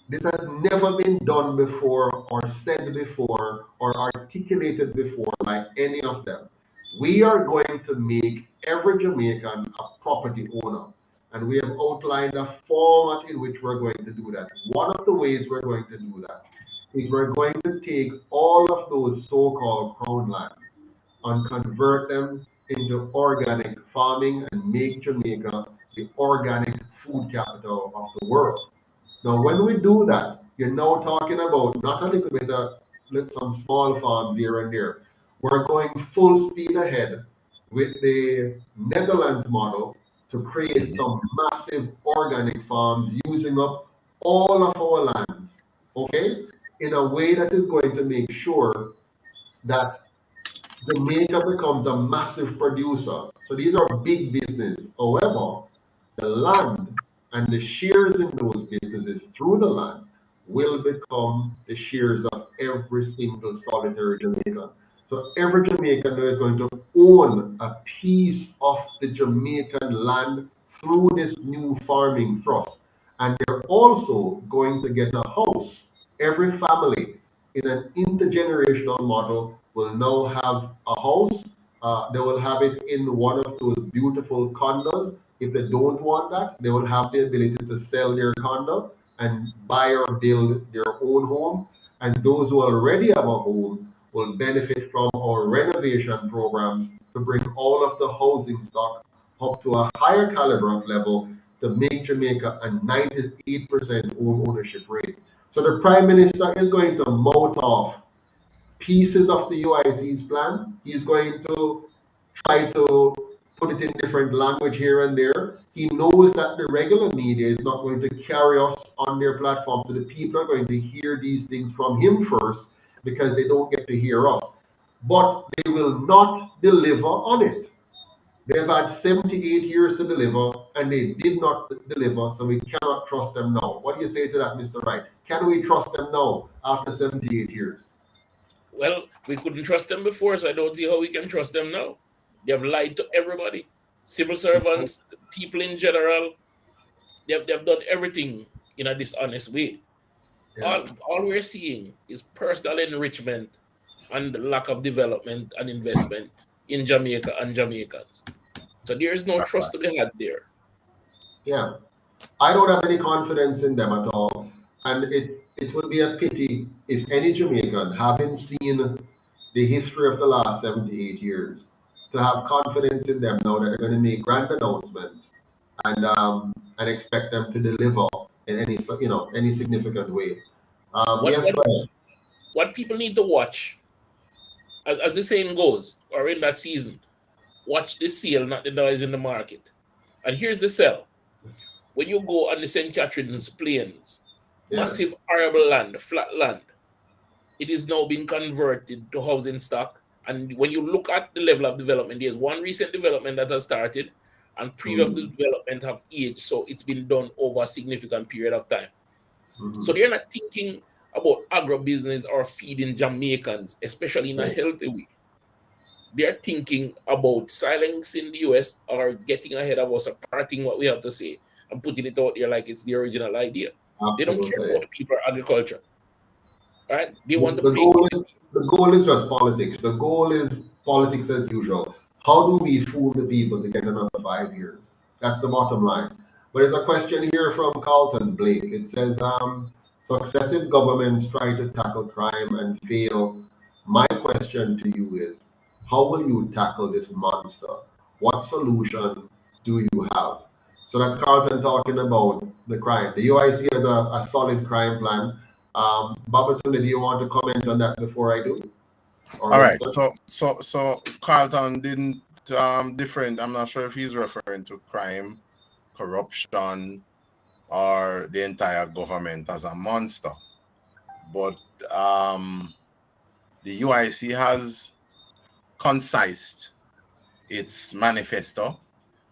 S2: This has never been done before, or said before, or articulated before by any of them. We are going to make every Jamaican a property owner. And we have outlined a format in which we're going to do that. One of the ways we're going to do that is we're going to take all of those so-called crown lands and convert them into organic farming and make Jamaica the organic food capital of the world. Now, when we do that, you're now talking about not a little bit of some small farms here and there. We're going full speed ahead with the Netherlands model to create some massive organic farms using up all of our lands, okay, in a way that is going to make sure that Jamaica becomes a massive producer. So these are big business. However, the land and the shares in those businesses through the land will become the shares of every single solitary Jamaican. So every Jamaican now is going to own a piece of the Jamaican land through this new farming thrust. And they're also going to get a house. Every family in an intergenerational model will now have a house. They will have it in one of those beautiful condos. If they don't want that, they will have the ability to sell their condo and buy or build their own home. And those who already have a home will benefit from our renovation programs to bring all of the housing stock up to a higher caliber of level to make Jamaica a 98% home ownership rate. So the Prime Minister is going to mount off pieces of the UIC's plan. He's going to try to put it in different language here and there. He knows that the regular media is not going to carry us on their platform. So the people are going to hear these things from him first because they don't get to hear us. But they will not deliver on it. They've had 78 years to deliver and they did not deliver, so we cannot trust them now. What do you say to that, Mr. Wright? Can we trust them now after 78 years?
S3: Well, we couldn't trust them before, so I don't see how we can trust them now. They have lied to everybody, civil servants, people in general. They've done everything in a dishonest way.
S2: Yeah,
S3: All we're seeing is personal enrichment and lack of development and investment in Jamaica and Jamaicans. So there is no
S4: That's
S3: trust
S4: right.
S3: to be had there.
S2: yeah. I don't have any confidence in them at all. And it would be a pity if any Jamaican, having seen the history of the last 78 years, to have confidence in them now that they're going to make grand announcements and expect them to deliver in any significant way.
S3: What
S2: Yes,
S3: what
S2: go ahead.
S3: what people need to watch, as the saying goes, or in that season, watch the sale, not the noise in the market. And here's the sell. When you go on the St. Catherine's Plains,
S2: Yeah.
S3: massive arable land, flat land, it is now being converted to housing stock. And when you look at the level of development, there's one recent development that has started, and previous
S2: Mm-hmm.
S3: development have aged. So it's been done over a significant period of time. So
S2: Mm-hmm.
S3: they're not thinking about agribusiness or feeding Jamaicans, especially in a
S2: Right.
S3: healthy way. They're thinking about silencing the US or getting ahead of us, or parroting what we have to say and putting it out there like it's the original idea. They don't care
S2: Absolutely.
S3: about the people or agriculture, right? They
S2: The,
S3: want to
S2: the
S3: play
S2: goal
S3: with the
S2: is
S3: people.
S2: the goal is just politics. The goal is politics as usual. How do we fool the people to get another 5 years? That's the bottom line. But there's a question here from Carlton Blake. It says, successive governments try to tackle crime and fail. My question to you is, how will you tackle this monster? What solution do you have? So that's Carlton talking about the crime. The UIC has a solid crime plan. Babatunde, do you want to comment on that before I do? Or
S4: All right.
S2: Winston?
S4: So Carlton didn't different. I'm not sure if he's referring to crime, corruption, or the entire government as a monster. But the UIC has concised its manifesto,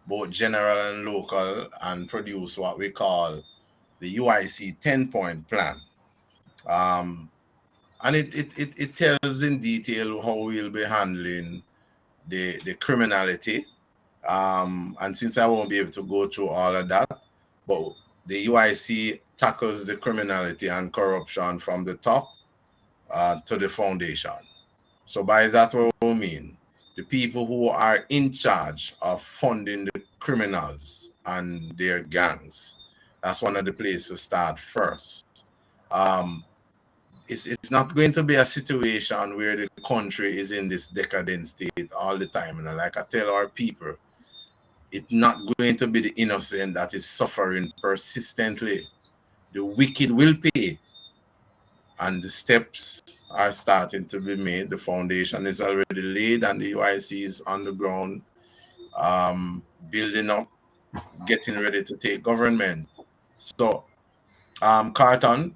S4: both general and local, and produce what we call the UIC 10-point plan. And it tells in detail how we'll be handling the criminality. And since I won't be able to go through all of that, but the UIC tackles the criminality and corruption from the top to the foundation. So by that we mean the people who are in charge of funding the criminals and their gangs. That's one of the places to start first. Um, it's not going to be a situation where the country is in this decadent state all the time. Like I tell our people, it's not going to be the innocent that is suffering persistently. The wicked will pay, and the steps are starting to be made. The foundation is already laid, and the UIC is on the ground, building up, getting ready to take government. So, Carton,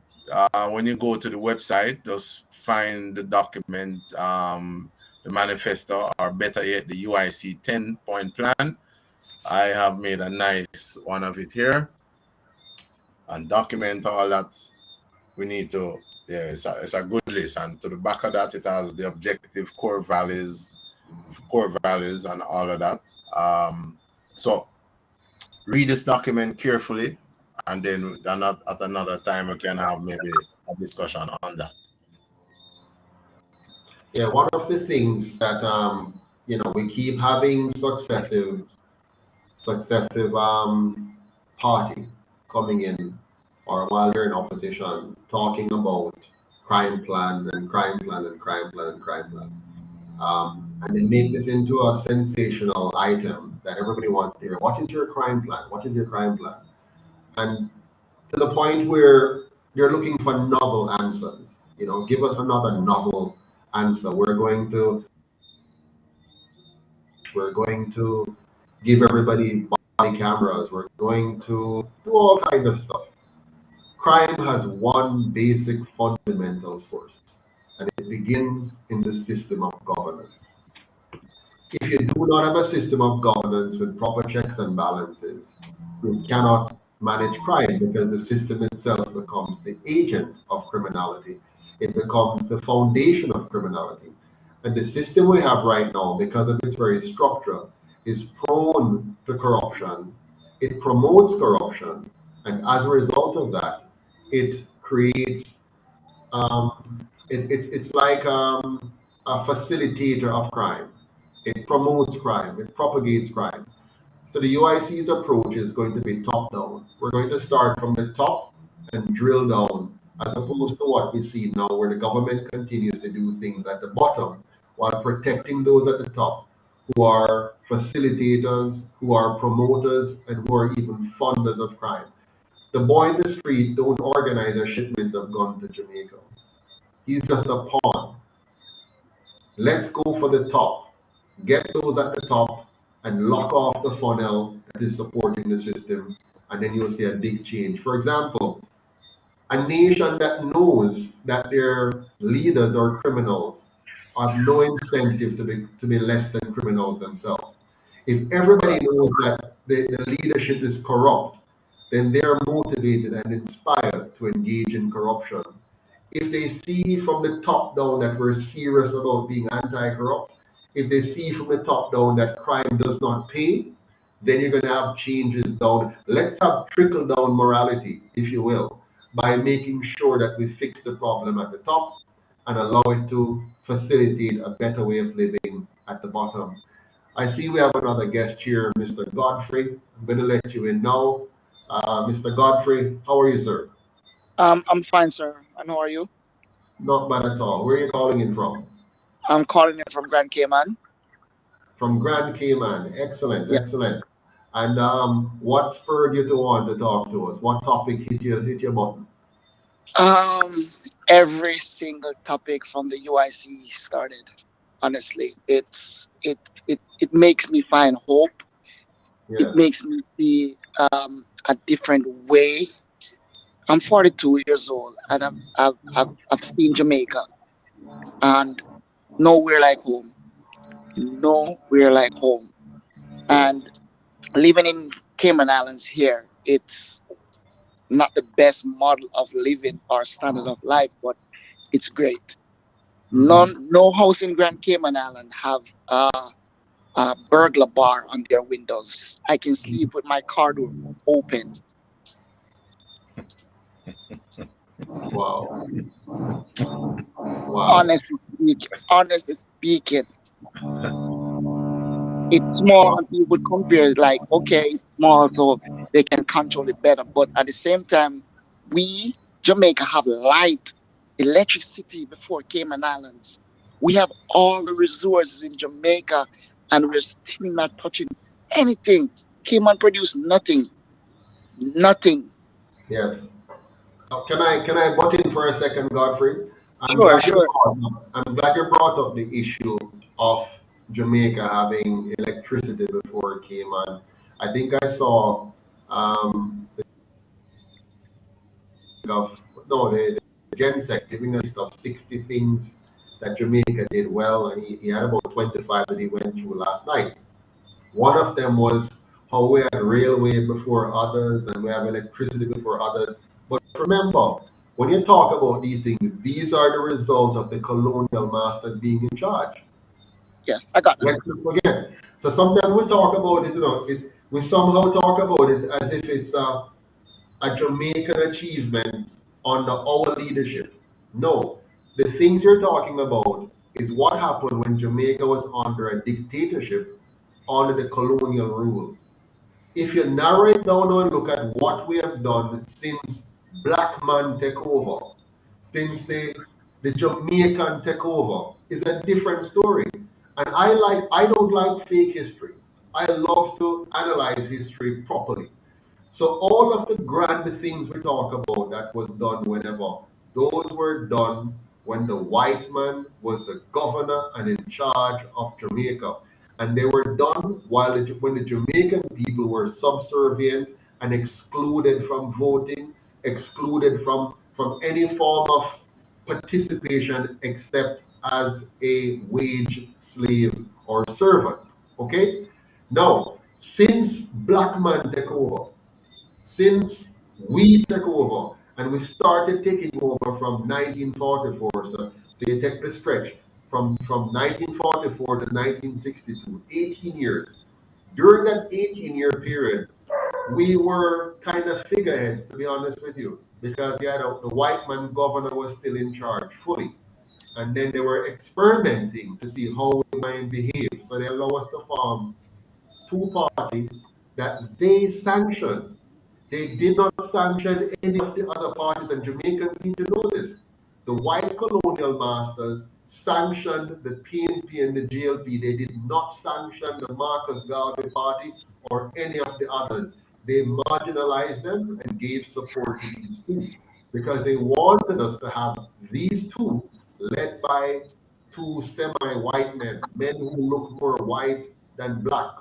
S4: when you go to the website, just find the document, the manifesto, or better yet, the UIC 10-point plan. I have made a nice one of it here and document all that we need to. Yeah, it's a good list, and to the back of that, it has the objective core values, and all of that. So read this document carefully, and then at another time we can have maybe a discussion on that.
S2: Yeah, one of the things that we keep having successive party coming in. or while they're in opposition, talking about crime plan and crime plan and crime plan and crime plan. And they make this into a sensational item that everybody wants to hear. What is your crime plan? What is your crime plan? And to the point where they're looking for novel answers. You know, give us another novel answer. We're going to give everybody body cameras. We're going to do all kind of stuff. Crime has one basic fundamental source, and it begins in the system of governance. If you do not have a system of governance with proper checks and balances, you cannot manage crime because the system itself becomes the agent of criminality. It becomes the foundation of criminality. And the system we have right now, because of its very structure, is prone to corruption. It promotes corruption. And as a result of that, it creates, it's like a facilitator of crime. It promotes crime, it propagates crime. So the UIC's approach is going to be top down. We're going to start from the top and drill down, as opposed to what we see now, where the government continues to do things at the bottom while protecting those at the top who are facilitators, who are promoters, and who are even funders of crime. The boy in the street don't organize a shipment of guns to Jamaica. He's just a pawn. Let's go for the top. Get those at the top and lock off the funnel that is supporting the system, and then you'll see a big change. For example, a nation that knows that their leaders are criminals have no incentive to be less than criminals themselves. If everybody knows that the leadership is corrupt, then they are motivated and inspired to engage in corruption. If they see from the top down that we're serious about being anti-corrupt, if they see from the top down that crime does not pay, then you're going to have changes down. Let's have trickle down morality, if you will, by making sure that we fix the problem at the top and allow it to facilitate a better way of living at the bottom. I see we have another guest here, Mr. Godfrey. I'm going to let you in now. Mr. Godfrey, how are you, sir?
S5: I'm fine, sir. And how are you?
S2: Not bad at all. Where are you calling in from?
S5: I'm calling in from Grand Cayman.
S2: From Grand Cayman. Excellent,
S5: Yeah.
S2: excellent. And what spurred you to want to talk to us? What topic hit your button?
S5: Um, every single topic from the UIC started. Honestly, it makes me find hope. It
S2: Yeah.
S5: makes me see a different way. I'm 42 years old, and I've seen Jamaica, and nowhere like home. Nowhere like home.
S2: Yes.
S5: And living in Cayman Islands here, it's not the best model of living or standard of life, but it's great.
S2: Mm-hmm.
S5: No house in Grand Cayman Island have a burglar bar on their windows. I can sleep with my car door open.
S2: Wow. Wow.
S5: Honestly speaking, it's small
S2: Wow.
S5: and people would compare it like, okay, it's small, so they can control it better. But at the same time, we, Jamaica, have light, electricity before Cayman Islands. We have all the resources in Jamaica, and we're still not touching anything. Cayman produce nothing. Nothing.
S2: Yes. Can I butt in for a second, Godfrey? I'm
S5: Sure,
S2: glad you
S5: sure.
S2: brought up the issue of Jamaica having electricity before it came on. I think I saw of no the Gensec giving a list of 60 things that Jamaica did well, and he had about 25 that he went through last night. One of them was how we had railway before others and we have electricity before others. But remember, when you talk about these things, these are the result of the colonial masters being in charge.
S5: Yes, I got that.
S2: Let's not forget. So sometimes we talk about it, we somehow talk about it as if it's a Jamaican achievement under our leadership. No, the things you're talking about is what happened when Jamaica was under a dictatorship under the colonial rule. If you narrow it down and look at what we have done since black man take over, since the Jamaican take over, is a different story. And I don't like fake history. I love to analyze history properly. So all of the grand things we talk about that was done whenever, those were done when the white man was the governor and in charge of Jamaica. And they were done when the Jamaican people were subservient and excluded from voting, excluded from any form of participation except as a wage slave or servant. Okay? Now, since black man take over, since we took over and we started taking over from 1944, so you take the stretch from 1944 to 1962, 18 years. During that 18-year period, we were kind of figureheads, to be honest with you, because the white man governor was still in charge fully. And then they were experimenting to see how we might behave. So they allow us to form two parties that they sanctioned. They did not sanction any of the other parties, and Jamaicans need to know this. The white colonial masters sanctioned the PNP and the JLP. They did not sanction the Marcus Garvey Party or any of the others. They marginalized them and gave support to these two because they wanted us to have these two led by two semi-white men, men who look more white than black.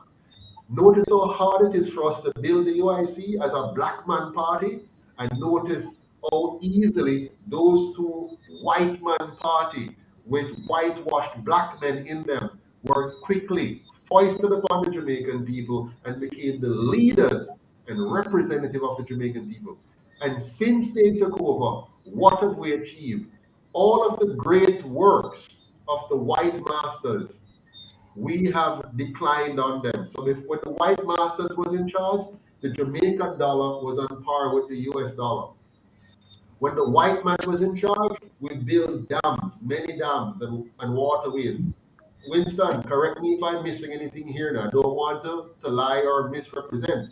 S2: Notice how hard it is for us to build the UIC as a black man party, and notice how easily those two white man party with whitewashed black men in them were quickly foisted upon the Jamaican people and became the leaders and representative of the Jamaican people. And since they took over, what have we achieved? All of the great works of the white masters, we have declined on them. So when the white masters was in charge, the Jamaican dollar was on par with the US dollar. When the white man was in charge, we built dams, many dams and waterways. Winston, correct me if I'm missing anything here now. I don't want to lie or misrepresent.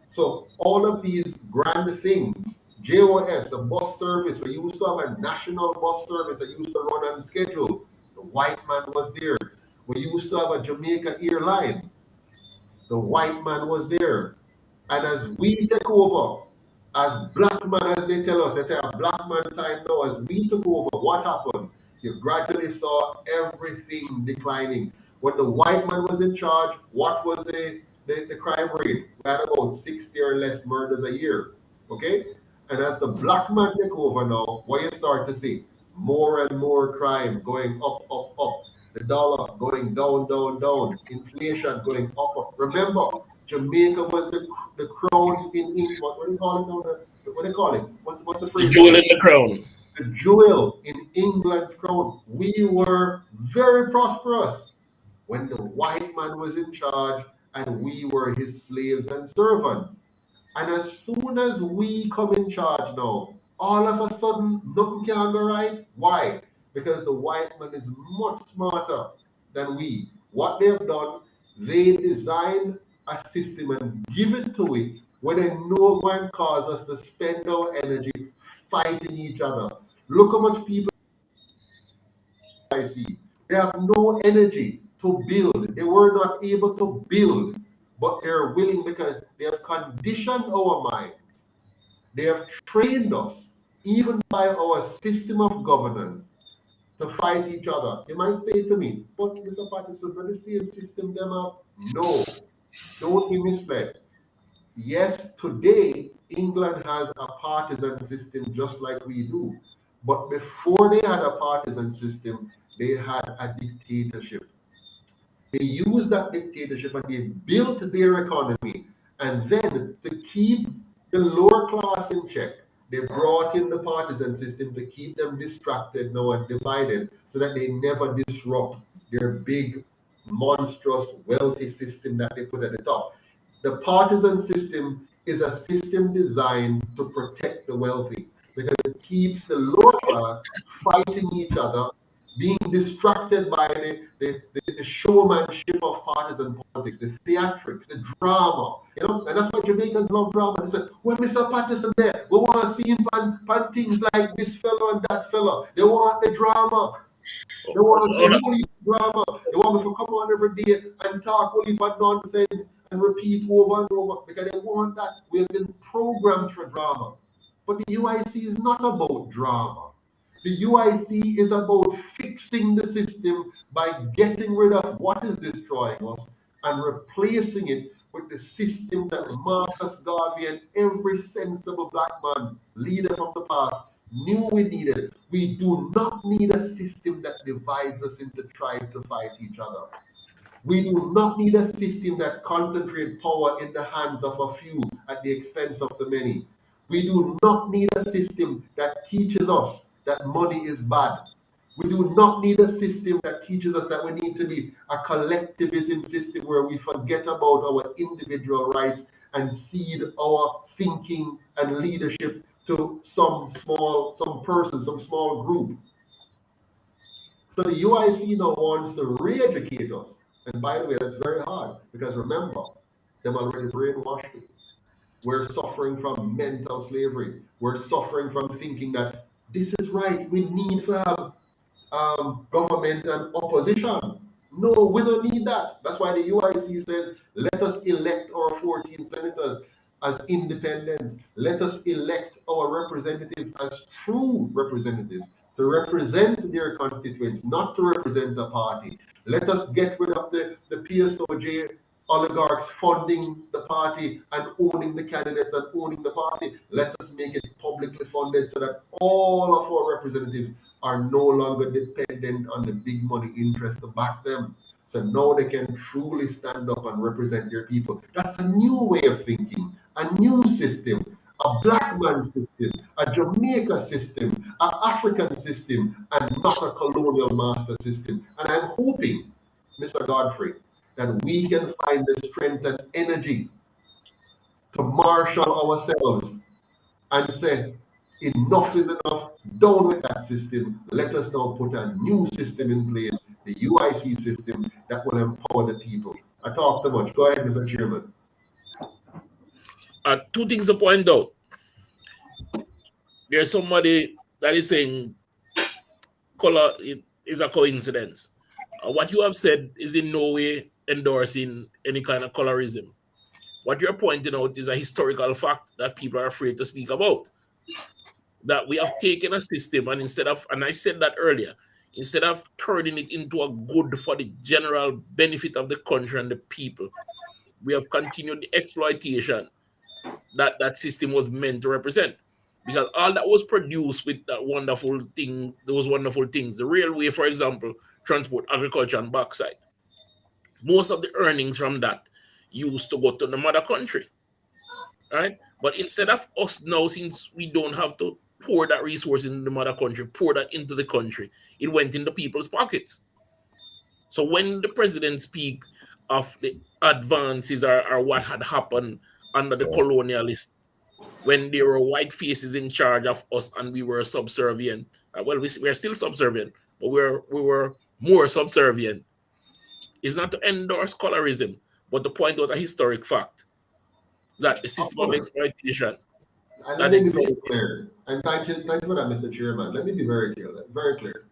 S2: So all of these grand things, JOS, the bus service, we used to have a national bus service that used to run on schedule. The white man was there. We used to have a Jamaica airline. The white man was there. And as we take over, as black man, as they tell us, they tell black man time now, as we took over, what happened? You gradually saw everything declining. When the white man was in charge, what was the crime rate? We had about 60 or less murders a year. Okay? And as the black man take over now, what you start to see? More and more crime going up, up, up. The dollar going down, down, down. Inflation going up, up. Remember, Jamaica was the crown in what do you call it now? What do you call it? What's the
S3: The
S2: phrase?
S3: jewel in the crown.
S2: The jewel in England's crown. We were very prosperous when the white man was in charge and we were his slaves and servants. And as soon as we come in charge now, all of a sudden, nothing can go right. Why? Because the white man is much smarter than we. What they have done, they designed a system and give it to it when they know one cause us to spend our energy fighting each other. Look how much people I see. They have no energy to build. They were not able to build, but they're willing because they have conditioned our minds. They have trained us, even by our system of governance, to fight each other. You might say to me, but Mr. Patterson, but the same system them up. No, don't be misled. Yes, today England has a partisan system just like we do. But before they had a partisan system, they had a dictatorship. They used that dictatorship and they built their economy. And then to keep the lower class in check, they brought in the partisan system to keep them distracted now and divided so that they never disrupt their big, monstrous, wealthy system that they put at the top. The partisan system is a system designed to protect the wealthy because it keeps the lower class fighting each other being distracted by the showmanship of partisan politics, the theatrics, the drama. You know, and that's why Jamaicans love drama. They say, when Mr. Patterson there, we want to see him on things like this fellow and that fellow. They want the drama. They want to see holy drama. They want me to come on every day and talk holy but nonsense and repeat over and over because they want that. We have been programmed for drama. But the UIC is not about drama. The UIC is about fixing the system by getting rid of what is destroying us and replacing it with the system that Marcus Garvey and every sensible black man, leader from the past, knew we needed. We do not need a system that divides us into tribes to fight each other. We do not need a system that concentrates power in the hands of a few at the expense of the many. We do not need a system that teaches us that money is bad. We do not need a system that teaches us that we need to be a collectivism system where we forget about our individual rights and cede our thinking and leadership to some person, some small group. So the UIC now wants to re-educate us. And by the way, that's very hard because remember, them already brainwashed me. We're suffering from mental slavery. We're suffering from thinking that this is right. We need to have government and opposition. No, we don't need that. That's why the UIC says, let us elect our 14 senators as independents. Let us elect our representatives as true representatives to represent their constituents, not to represent the party. Let us get rid of the PSOJ oligarchs funding the party and owning the candidates and owning the party. Let us make it publicly funded so that all of our representatives are no longer dependent on the big money interest to back them. So now they can truly stand up and represent their people. That's a new way of thinking, a new system, a black man system, a Jamaica system, an African system, and not a colonial master system. And I'm hoping, Mr. Godfrey, that we can find the strength and energy to marshal ourselves and say, enough is enough, down with that system. Let us now put a new system in place, the UIC system that will empower the people. I talk too much. Go ahead, Mr. Chairman.
S3: Two things to point out. There's somebody that is saying color is a coincidence. What you have said is in no way endorsing any kind of colorism. What you're pointing out is a historical fact that people are afraid to speak about. That we have taken a system and and I said that earlier, instead of turning it into a good for the general benefit of the country and the people, we have continued the exploitation that that system was meant to represent. Because all that was produced with that wonderful thing, those wonderful things, the railway, for example, transport, agriculture, and bauxite. Most of the earnings from that used to go to the mother country, right? But instead of us now, since we don't have to pour that resource into the mother country, pour that into the country, it went into people's pockets. So when the president speak of the advances or what had happened under the colonialists, when there were white faces in charge of us and we were subservient, well, we're still subservient, but we were more subservient, is not to endorse colorism, but to point out a historic fact that the system of exploitation
S2: And let
S3: that
S2: me be very
S3: existed.
S2: clear. And thank you for that, Mr. Chairman. Let me be very clear. Very clear.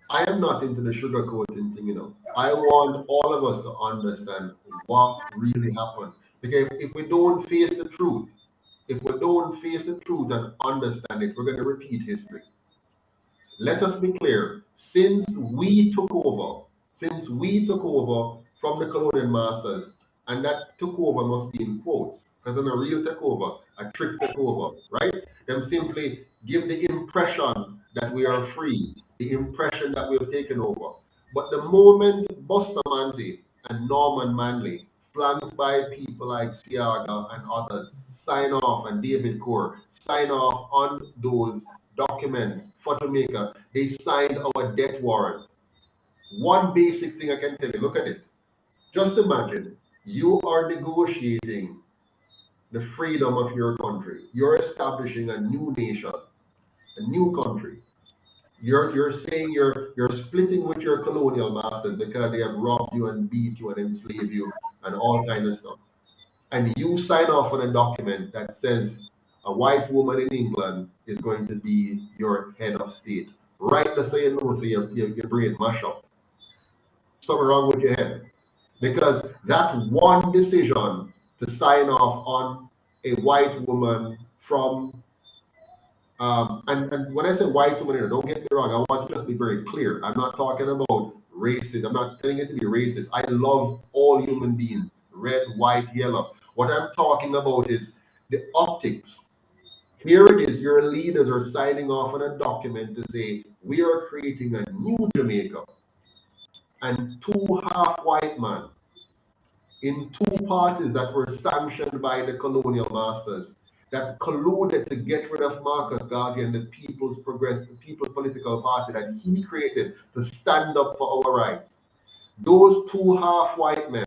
S2: I am not into the sugarcoating thing, you know. I want all of us to understand what really happened. Because if we don't face the truth, if we don't face the truth and understand it, we're going to repeat history. Let us be clear. Since we took over from the colonial masters, and that took over must be in quotes, because in a real takeover, a trick takeover, right? Them simply give the impression that we are free, the impression that we have taken over. But the moment Bustamante and Norman Manley, flanked by people like Siaga and others, sign off, and David Core sign off on those documents for Jamaica, they signed our death warrant. One basic thing I can tell you, look at it. Just imagine you are negotiating the freedom of your country. You're establishing a new nation, a new country. You're saying you're splitting with your colonial masters because they have robbed you and beat you and enslaved you and all kind of stuff. And you sign off on a document that says a white woman in England is going to be your head of state. Right to say no, so your brain mash up. Something wrong with your head. Because that one decision to sign off on a white woman from and when I say white woman here, don't get me wrong, I want to just be very clear. I'm not talking about racist. I'm not telling it to be racist. I love all human beings, red, white, yellow. What I'm talking about is the optics. Here it is, your leaders are signing off on a document to say, we are creating a new Jamaica. And two half white men in two parties that were sanctioned by the colonial masters that colluded to get rid of Marcus Garvey and the People's Political Party that he created to stand up for our rights. Those two half white men,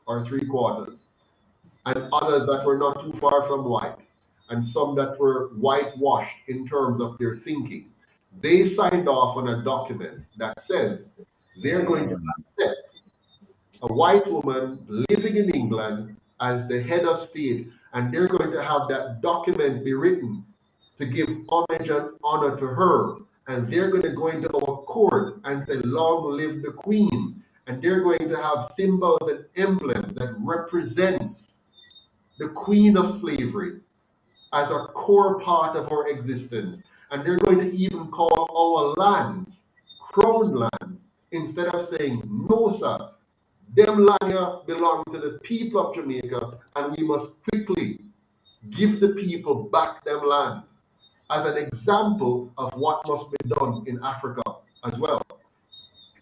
S2: or three quarters, and others that were not too far from white, and some that were whitewashed in terms of their thinking, they signed off on a document that says they're going to accept a white woman living in England as the head of state, and they're going to have that document be written to give homage and honor to her. And they're going to go into our court and say, long live the queen. And they're going to have symbols and emblems that represents the queen of slavery as a core part of our existence. And they're going to even call our lands crown lands instead of saying, no, sir, them land here belong to the people of Jamaica, and we must quickly give the people back them land as an example of what must be done in Africa as well.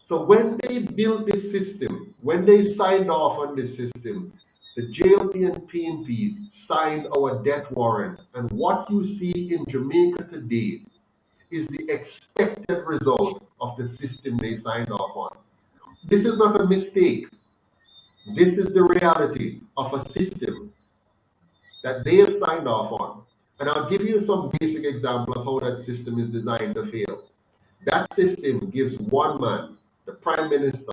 S2: So when they built this system, when they signed off on this system, the JLP and PNP signed our death warrant. And what you see in Jamaica today is the expected result of the system they signed off on. This is not a mistake. This is the reality of a system that they have signed off on. And I'll give you some basic example of how that system is designed to fail. That system gives one man, the Prime Minister,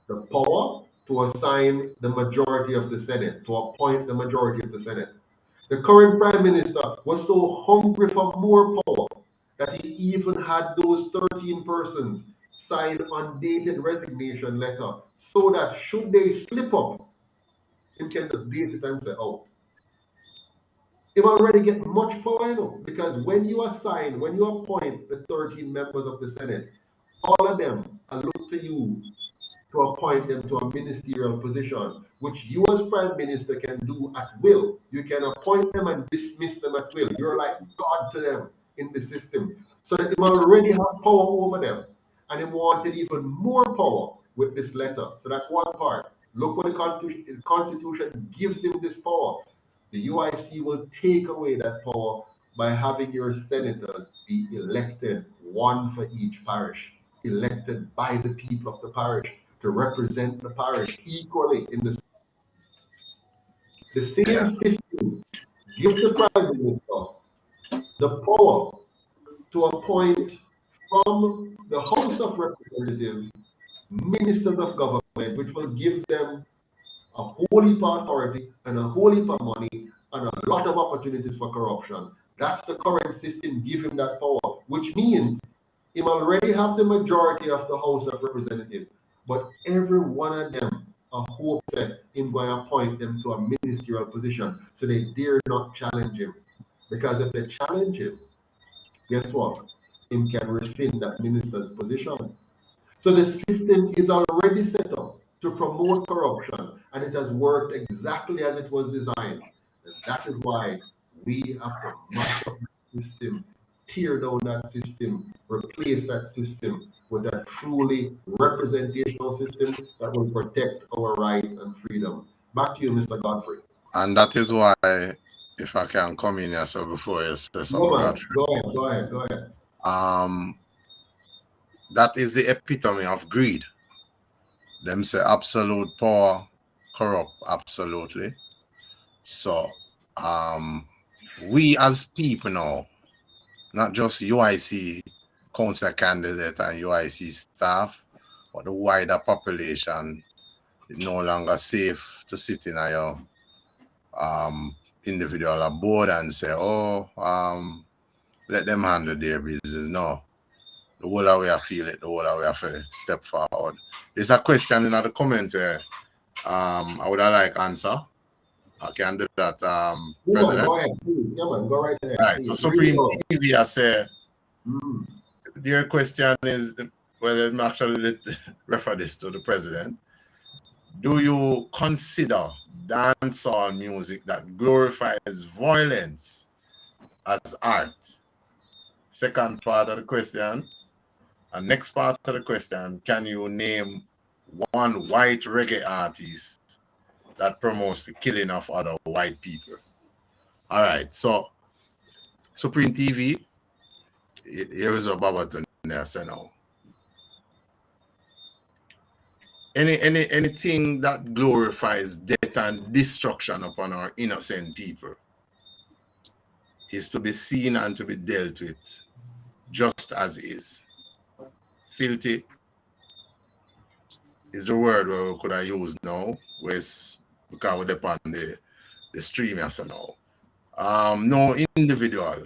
S2: the power to assign the majority of the Senate, to appoint the majority of the Senate. The current Prime Minister was so hungry for more power that he even had those 13 persons sign undated resignation letter so that should they slip up, he can just date it and say, oh. He already get much power, you know, because when you appoint the 13 members of the Senate, all of them are look to you to appoint them to a ministerial position, which you as Prime Minister can do at will. You can appoint them and dismiss them at will. You're like God to them in the system. So that they already have power over them. And he wanted even more power with this letter. So that's one part. Look what the Constitution gives him this power. The UIC will take away that power by having your senators be elected, one for each parish, elected by the people of the parish to represent the parish equally in the same system. Give the Prime Minister the power to appoint from the House of Representatives ministers of government, which will give them a whole heap of authority and a whole heap of money and a lot of opportunities for corruption. That's the current system giving that power, which means he already have the majority of the House of Representatives, but every one of them are hope that him going to appoint them to a ministerial position, so they dare not challenge him. Because if they challenge him, guess what? Him can rescind that minister's position. So the system is already set up to promote corruption, and it has worked exactly as it was designed. And that is why we have to mash up the system, tear down that system, replace that system with a truly representational system that will protect our rights and freedom. Back to you, Mr. Godfrey.
S4: And that is why, if I can come in here, so before you say something,
S2: Go ahead.
S4: That is the epitome of greed. Them say absolute power corrupt, absolutely. So, we as people now, not just UIC council candidate and UIC staff, but the wider population is no longer safe to sit in your individual board and say, oh, let them handle their business. No. The whole of we I feel it, the whole of we have to step forward. There's a question in the comment where I would like answer. I can do that, President.
S2: Go ahead, please. Yeah, man, go right ahead.
S4: Right.
S2: Please.
S4: So Supreme TV, I say,
S2: Mm.
S4: their question is, well, I'm actually refer this to the President. Do you consider dancehall music that glorifies violence as art? Second part of the question. And next part of the question, can you name one white reggae artist that promotes the killing of other white people? All right, so Supreme TV, here is a Babaton there, so now. Anything that glorifies death and destruction upon our innocent people is to be seen and to be dealt with just as is. Filthy is the word where we could have used now, because we depend on the stream as now. No individual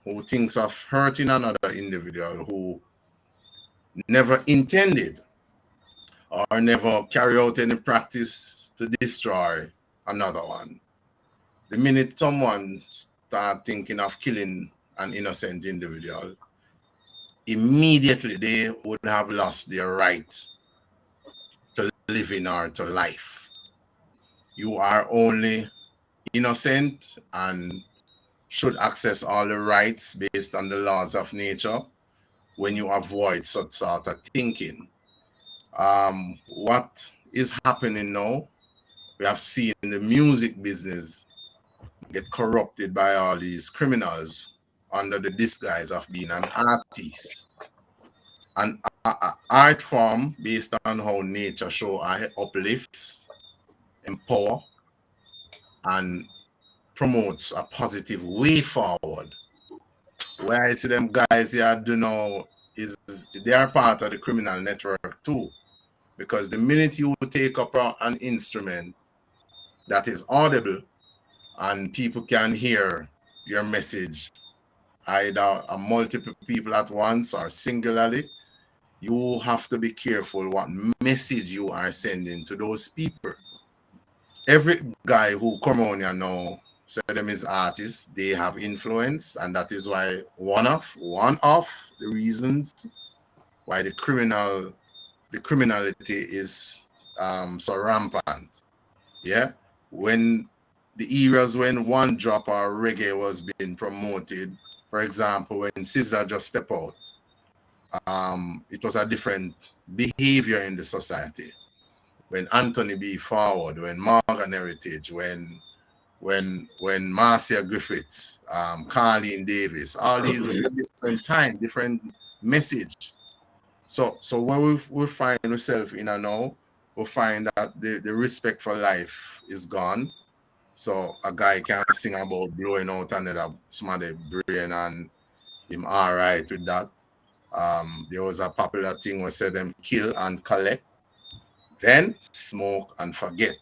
S4: who thinks of hurting another individual who never intended or never carry out any practice to destroy another one. The minute someone start thinking of killing an innocent individual, immediately they would have lost their right to living or to life. You are only innocent and should access all the rights based on the laws of nature when you avoid such sort of thinking. What is happening now, we have seen the music business get corrupted by all these criminals under the disguise of being an artist. An art form based on how nature show uplifts, empower, and promotes a positive way forward. Where I see them guys here do now is they are part of the criminal network too. Because the minute you take up an instrument that is audible and people can hear your message, either a multiple people at once or singularly, you have to be careful what message you are sending to those people. Every guy who come on here now say them is artists, they have influence, and that is why one of the reasons why the criminality is so rampant. Yeah, when the eras when one drop or reggae was being promoted, for example, when SZA just stepped out, it was a different behavior in the society. When Anthony B. Forward, when Morgan Heritage, when Marcia Griffiths, Carleen Davis, all these were different time, different message. So where we find ourselves in now, we find that the respect for life is gone. So a guy can sing about blowing out another somebody's brain and him all right with that. There was a popular thing where said them kill and collect, then smoke and forget.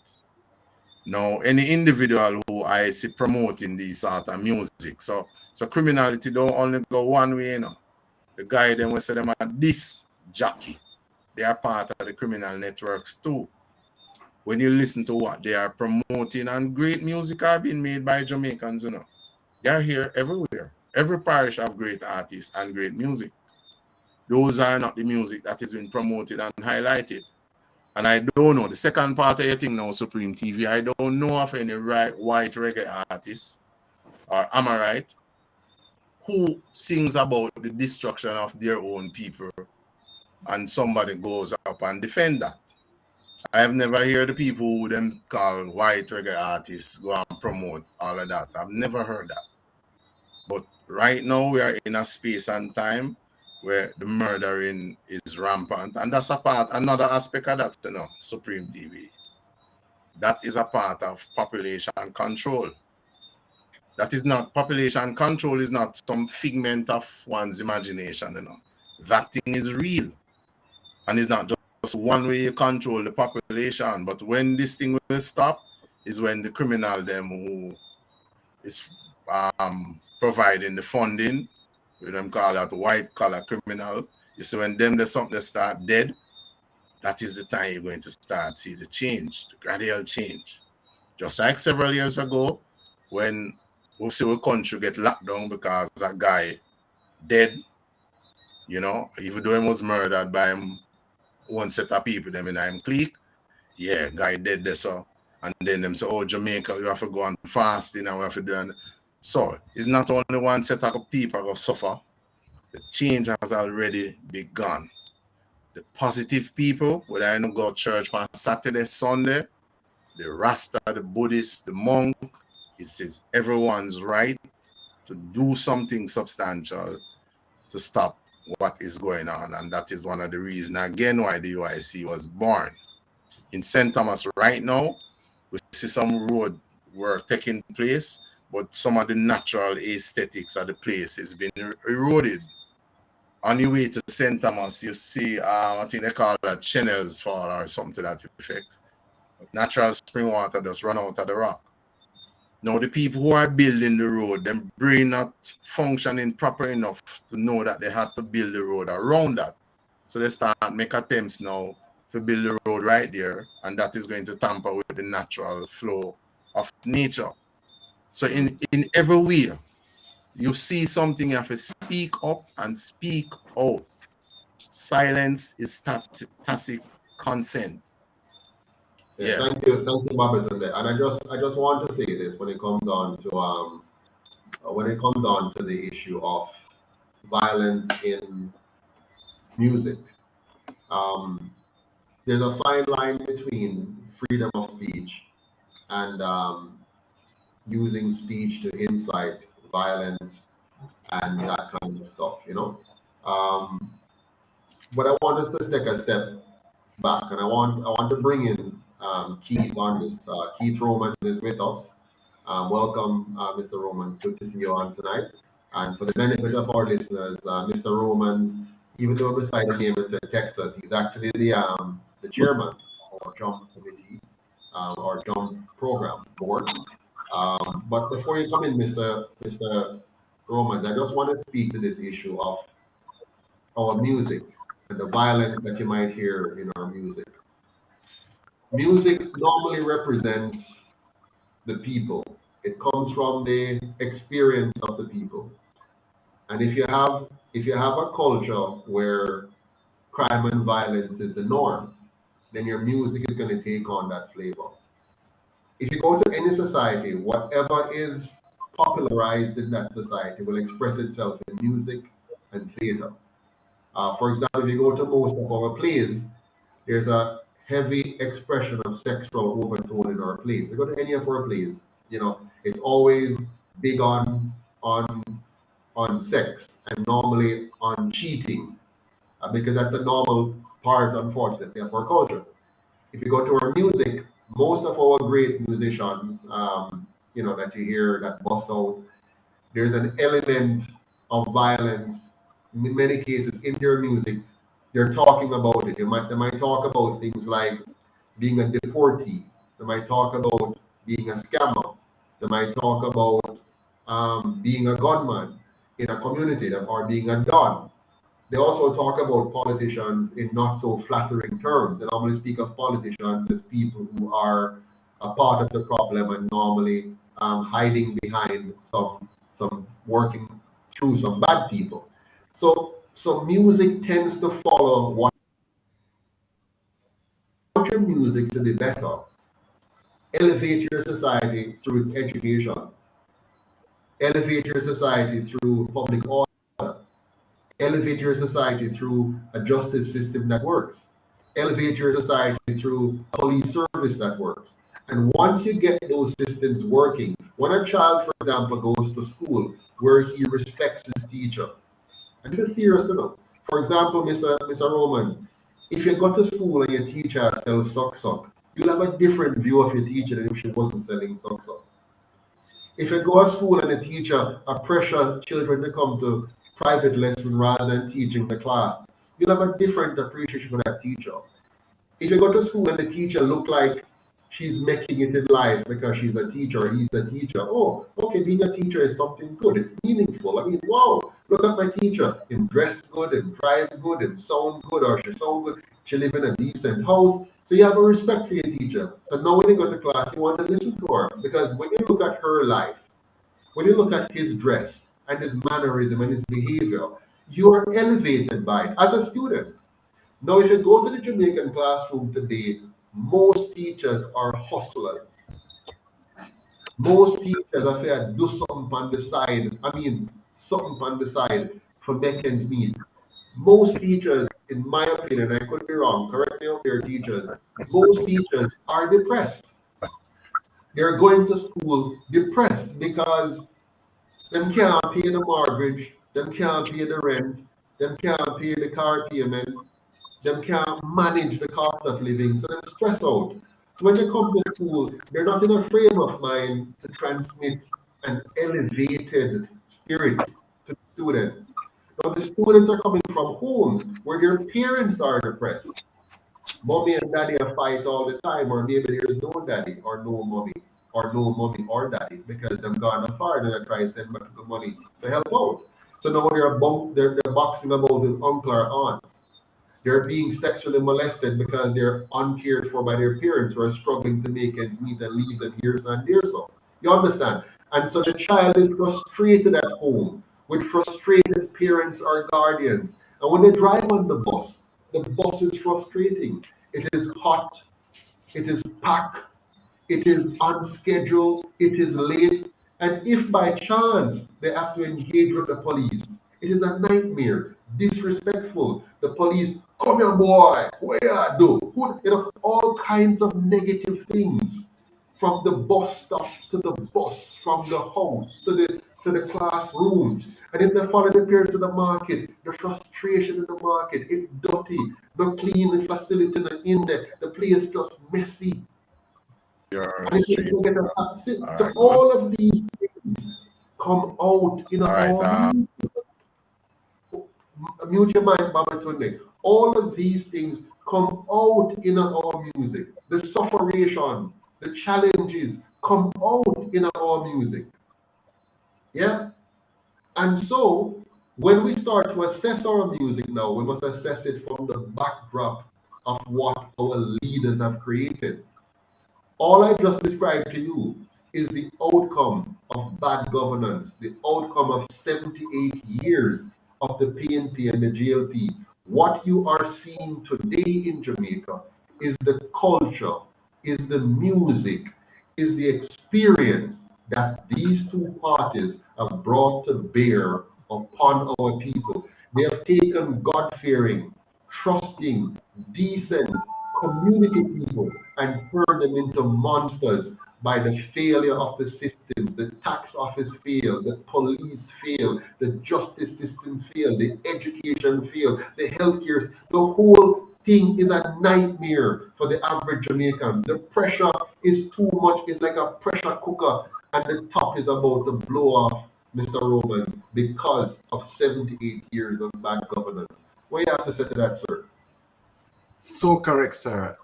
S4: Now, any individual who I see promoting this sort of music, so criminality don't only go one way, you know. The guy then will say them are this jockey. They are part of the criminal networks too. When you listen to what they are promoting, and great music are being made by Jamaicans, you know. They are here everywhere. Every parish have great artists and great music. Those are not the music that is being promoted and highlighted. And I don't know, the second part of your thing now, Supreme TV, I don't know of any white reggae artist, or am I right, who sings about the destruction of their own people and somebody goes up and defend that. I have never heard the people who them call white reggae artists go and promote all of that. I've never heard that. But right now we are in a space and time where the murdering is rampant. And that's another aspect of that, you know, Supreme TV. That is a part of population control. That is not, population control is not some figment of one's imagination, you know. that thing is real. And it's not just one way you control the population. But when this thing will stop is when the criminal them who is providing the funding, we them call that white collar criminal. You see, when them there's something that start dead, that is the time you're going to start see the change, the gradual change. Just like several years ago, when we see our country get locked down because a guy dead, you know, even though he was murdered by one set of people, them in him clique, yeah, guy dead there, so. And then them say, oh, Jamaica, you have to go on fasting and we have to do. So it's not only one set of people that suffer. The change has already begun. The positive people, whether I don't go to church on Saturday, Sunday, the Rasta, the Buddhist, the monk, it's everyone's right to do something substantial to stop what is going on. And that is one of the reasons, again, why the UIC was born. In St. Thomas right now, we see some road work taking place, but some of the natural aesthetics of the place has been eroded. On your way to St. Thomas, you see, I think they call that channels fall or something to that effect. Natural spring water just run out of the rock. Now, the people who are building the road, them brain not functioning proper enough to know that they have to build the road around that. So they start make attempts now to build the road right there, and that is going to tamper with the natural flow of nature. So in every way, you see something, you have to speak up and speak out. Silence is tacit consent.
S2: Yeah. Thank you, Babatunde. And I just want to say this when it comes on to the issue of violence in music. There's a fine line between freedom of speech and using speech to incite violence and that kind of stuff, you know. But I want us to take a step back, and I want to bring in Keith on this. Keith Romans is with us. Welcome, Mr. Romans. Good to see you on tonight. And for the benefit of our listeners, Mr. Romans, even though beside the name it said Texas, he's actually the chairman of our Jump Committee, our Jump Program Board. But before you come in, Mr. Romans, I just want to speak to this issue of our music and the violence that you might hear in our music. Music normally represents the people. It comes from the experience of the people. And if you have a culture where crime and violence is the norm, then your music is going to take on that flavor. If you go to any society, whatever is popularized in that society will express itself in music and theater. For example, if you go to most of our plays, there's a heavy expression of sexual overtone in our plays. You go to any of our plays, you know, it's always big on sex and normally on cheating, because that's a normal part, unfortunately, of our culture. If you go to our music, most of our great musicians, you know, that you hear that bust out, there's an element of violence. In many cases, in their music, they're talking about it. They might talk about things like being a deportee. They might talk about being a scammer. They might talk about being a gunman in a community, or being a don. They also talk about politicians in not so flattering terms. They normally speak of politicians as people who are a part of the problem and normally hiding behind some working through some bad people. So music tends to follow what your music to be better. Elevate your society through its education. Elevate your society through public order. Elevate your society through a justice system that works. Elevate your society through a police service that works. And once you get those systems working, when a child, for example, goes to school where he respects his teacher, and this is serious enough. For example, Mr. Romans, if you go to school and your teacher sells suck, you'll have a different view of your teacher than if she wasn't selling suck. If you go to school and the teacher pressure children to come to private lesson rather than teaching the class, you'll have a different appreciation for that teacher. If you go to school and the teacher look like she's making it in life because she's a teacher, he's a teacher. Oh, okay, being a teacher is something good. It's meaningful. I mean, wow, look at my teacher. Him dress good and drive good and sound good, or she sound good. She live in a decent house. So you have a respect for your teacher. So now when you go to class, you want to listen to her. Because when you look at her life, when you look at his dress and his mannerism and his behavior, you are elevated by it as a student. Now, if you go to the Jamaican classroom today, most teachers are hustlers. Most teachers are there do something on the side. I mean, something on the side for make ends meet. Most teachers, in my opinion, I could be wrong, correct me out there, teachers, most teachers are depressed. They're going to school depressed because them can't pay the mortgage, them can't pay the rent, them can't pay the car payment, them can't manage the cost of living, so they're stressed out. So when they come to school, they're not in a frame of mind to transmit an elevated spirit to the students. Now the students are coming from homes where their parents are depressed. Mommy and daddy are fight all the time, or maybe there's no daddy or no mommy, or no mommy or daddy because them gone afar and they try to send back the money to help out. So now they're boxing about with uncle or aunt. They're being sexually molested because they're uncared for by their parents who are struggling to make ends meet and leave them years and years so. You understand? And so the child is frustrated at home with frustrated parents or guardians. And when they drive on the bus is frustrating. It is hot, it is packed, it is unscheduled, it is late, and if by chance they have to engage with the police, it is a nightmare, disrespectful. The police, come here, boy, what you do? All kinds of negative things from the bus stop to the bus, from the house to the classrooms. And if they follow the parents to the market, the frustration in the market, it's dirty, the clean facility in there, the place just messy.
S4: Your
S2: And if
S4: stream.
S2: you get a
S4: All
S2: so
S4: right, good.
S2: all of these things come out in
S4: All right.
S2: our mute your mind, Mama Tunde. All of these things come out in our music. The sufferation, the challenges come out in our music. Yeah? And so when we start to assess our music now, we must assess it from the backdrop of what our leaders have created. All I just described to you is the outcome of bad governance, the outcome of 78 years of the PNP and the JLP. What you are seeing today in Jamaica is the culture, is the music, is the experience that these two parties have brought to bear upon our people. They have taken God-fearing, trusting, decent, community people and turn them into monsters by the failure of the systems. The tax office failed, the police failed, the justice system failed, the education failed, the healthcare. The whole thing is a nightmare for the average Jamaican. The pressure is too much. It's like a pressure cooker, and the top is about to blow off, Mr. Romans, because of 78 years of bad governance. What do you have to say to that, sir?
S6: So correct, sir.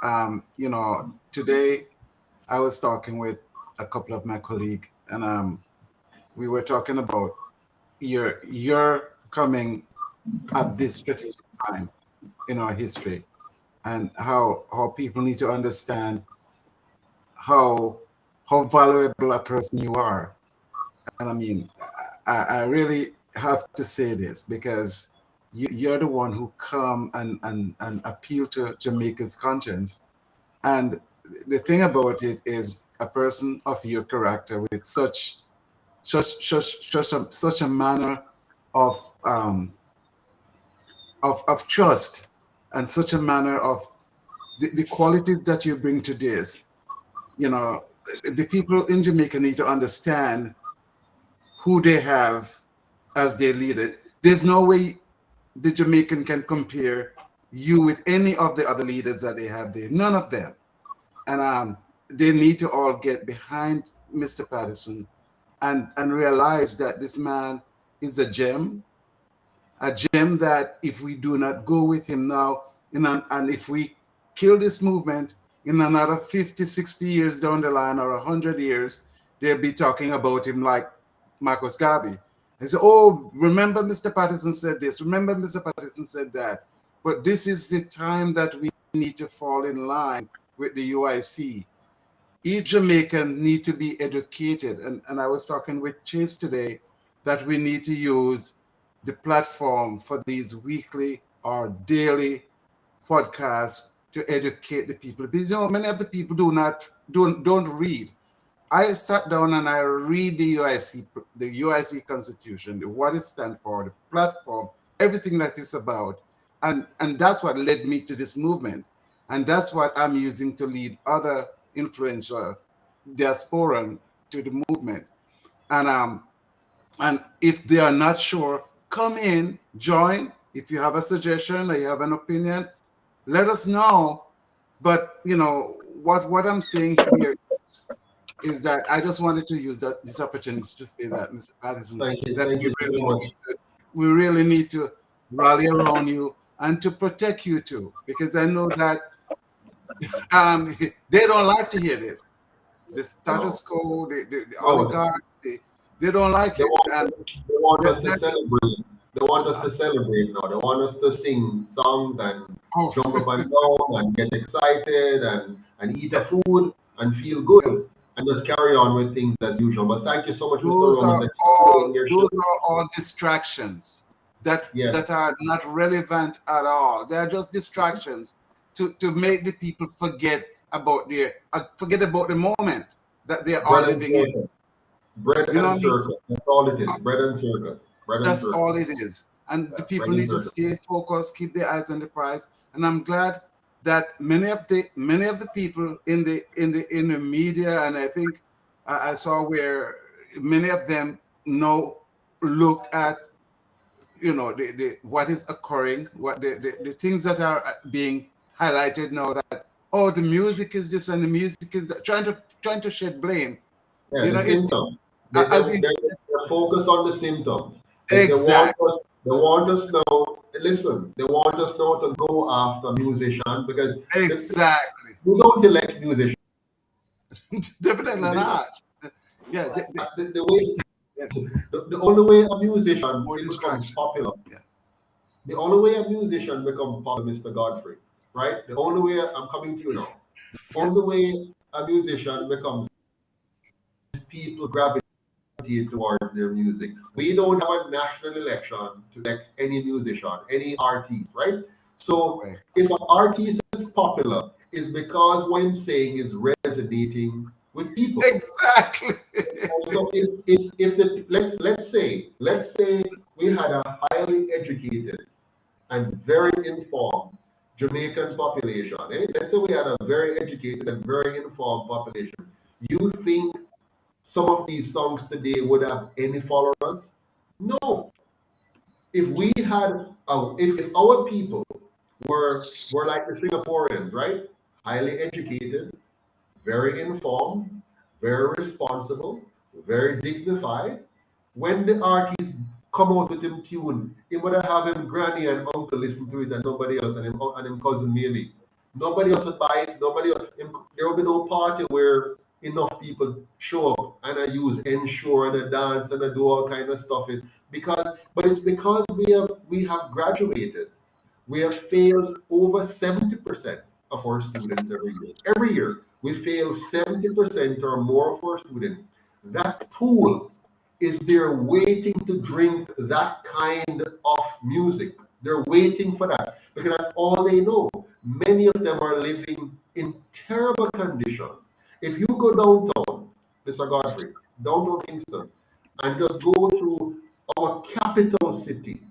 S6: Today I was talking with a couple of my colleagues, and we were talking about your coming at this strategic time in our history, and how people need to understand how valuable a person you are. And I mean, I really have to say this because you're the one who come and appeal to Jamaica's conscience. And the thing about it is a person of your character with such a manner of trust and such a manner of the qualities that you bring to this. The people in Jamaica need to understand who they have as their leader. There's no way the Jamaican can compare you with any of the other leaders that they have there. None of them. And they need to all get behind Mr. Patterson and realize that this man is a gem. a gem that if we do not go with him now, and if we kill this movement in another 50, 60 years down the line or 100 years, they'll be talking about him like Marcus Garvey. And say, oh, remember Mr. Patterson said this, remember Mr. Patterson said that. But this is the time that we need to fall in line with the UIC. Each Jamaican need to be educated. And I was talking with Chase today that we need to use the platform for these weekly or daily podcasts to educate the people. Because many of the people don't read. I sat down and I read the UIC Constitution, what it stands for, the platform, everything that it's about. And that's what led me to this movement. And that's what I'm using to lead other influential diasporan to the movement. And if they are not sure, come in, join. If you have a suggestion or you have an opinion, let us know. But what I'm saying here is that I just wanted to use this opportunity to say that, Mr. Patterson,
S2: Thank you.
S6: that
S2: Thank you so much.
S6: we really need to rally around you and to protect you too, because I know that they don't like to hear this. The status quo, the oligarchs, they don't like
S2: They
S6: it. And
S2: want us to celebrate. They want us to celebrate now. They want us to sing songs and jump up and down and get excited and eat a food and feel good and just carry on with things as usual. But thank you so much, Mr. Roman.
S6: Those are all distractions that are not relevant at all. They are just distractions to make the people forget about the moment that they are living in.
S2: Bread and circus. That's all it is. Bread and circus.
S6: That's all it is. And the people need to stay focused, keep their eyes on the prize. And I'm glad that many of the people in the media, and I think I saw where many of them now look at the what is occurring, what the things that are being highlighted now, that the music is this and the music is that, trying to shed blame.
S2: Yeah, the symptoms. They're focused on the symptoms.
S6: Exactly.
S2: They want us now. Listen, they want us now to go after musicians because
S6: exactly
S2: we don't elect musicians.
S6: Definitely not. Yeah.
S2: The only way a musician becomes popular.
S6: Yeah.
S2: The only way a musician becomes popular, Mr. Godfrey, right? The only way, I'm coming to you now. Only way a musician becomes, people gravitate towards their music. We don't have a national election to elect any musician, any artist, right? So if an artist is popular, it's because what I'm saying is resonating with people.
S6: Exactly.
S2: So if let's say we had a highly educated and very informed Jamaican population. Let's say we had a very educated and very informed population. You think some of these songs today would have any followers? No. If we had, if our people were like the Singaporeans, right? Highly educated, very informed, very responsible, very dignified. When the artist come out with him tune, he would have him granny and uncle listen to it and nobody else, and him cousin maybe. Nobody else would buy it. Nobody else. There will be no party where enough people show up and I use ensure and I dance and I do all kind of stuff. But it's because we have graduated. We have failed over 70% of our students every year. Every year, we fail 70% or more of our students. That pool is there waiting to drink that kind of music. They're waiting for that because that's all they know. Many of them are living in terrible conditions. If you go downtown, Mr. Godfrey, downtown Kingston, and just go through our capital city,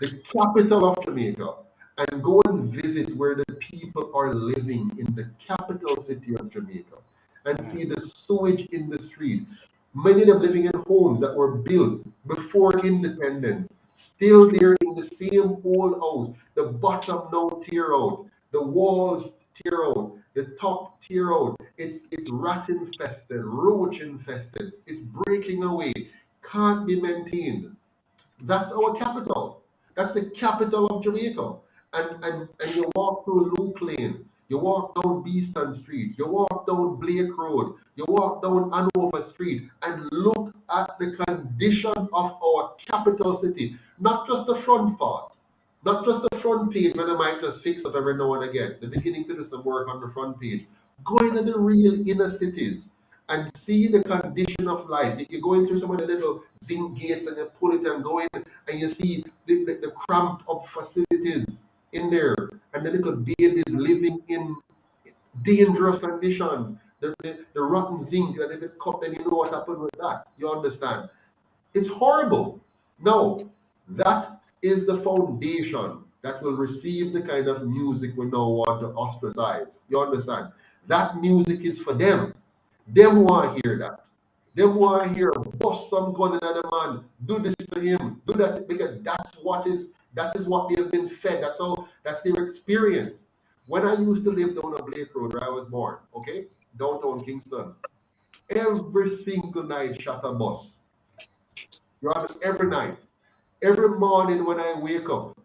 S2: the capital of Jamaica, and go and visit where the people are living in the capital city of Jamaica and see the sewage in the street. Many of them living in homes that were built before independence, still there in the same old house. The bottom now tear out, the walls tear out, the top tear out. It's rat infested, roach infested. It's breaking away, can't be maintained. That's our capital. That's the capital of Jamaica. And you walk through Luke Lane, you walk down Beeston Street, you walk down Blake Road, you walk down Hanover Street, and look at the condition of our capital city. Not just the front part, not just the front page where they might just fix up every now and again. They're beginning to do some work on the front page. Go into the real inner cities and see the condition of life. You're going through some of the little zinc gates and you pull it and go in and you see the cramped up facilities in there and the little babies living in dangerous conditions. The rotten zinc that if it cut, then you know what happened with that. You understand? It's horrible. Now, that is the foundation that will receive the kind of music we now want to ostracize. You understand? That music is for them. Them want to hear that. Them want to hear bust some gun in the man, do this to him, do that, because that is what they have been fed. That's their experience. When I used to live down on Blake Road where I was born, okay, downtown Kingston, every single night shot a bus. Every night. Every morning when I wake up,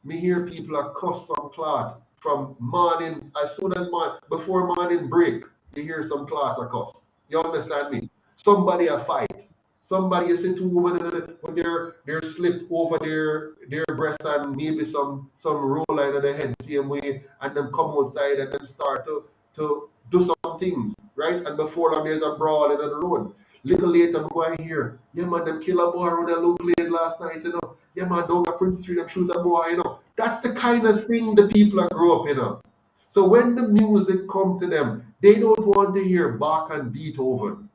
S2: me hear people are cuss some clot from morning, as soon as before morning break, you hear some clot or cuss. You understand me? Somebody a fight. Somebody, you see two women with their slip over their breast and maybe some roller in their head same way, and them come outside and them start to do some things, right? And before long there's a brawl in the road. Little later I'm going here, yeah man, them kill a boy around the Luke Lane last night, you know. Yeah man, down at Prince Street, them shoot a boy, you know. That's the kind of thing the people that grow up, you know. So when the music come to them, they don't want to hear Bach and Beethoven.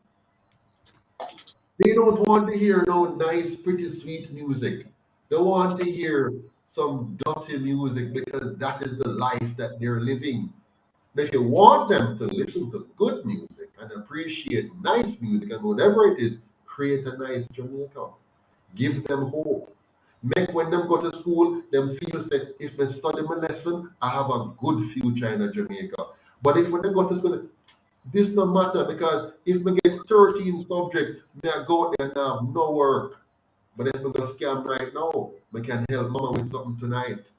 S2: They don't want to hear no nice, pretty, sweet music. They want to hear some dirty music because that is the life that they're living. But if you want them to listen to good music and appreciate nice music and whatever it is, create a nice Jamaica. Give them hope. Make when them go to school, them feel that if they study my lesson, I have a good future in Jamaica. But if when they go to school, this no matter because if we get 13 subjects, may I go there and have no work. But if we go scam right now, we can help mama with something tonight.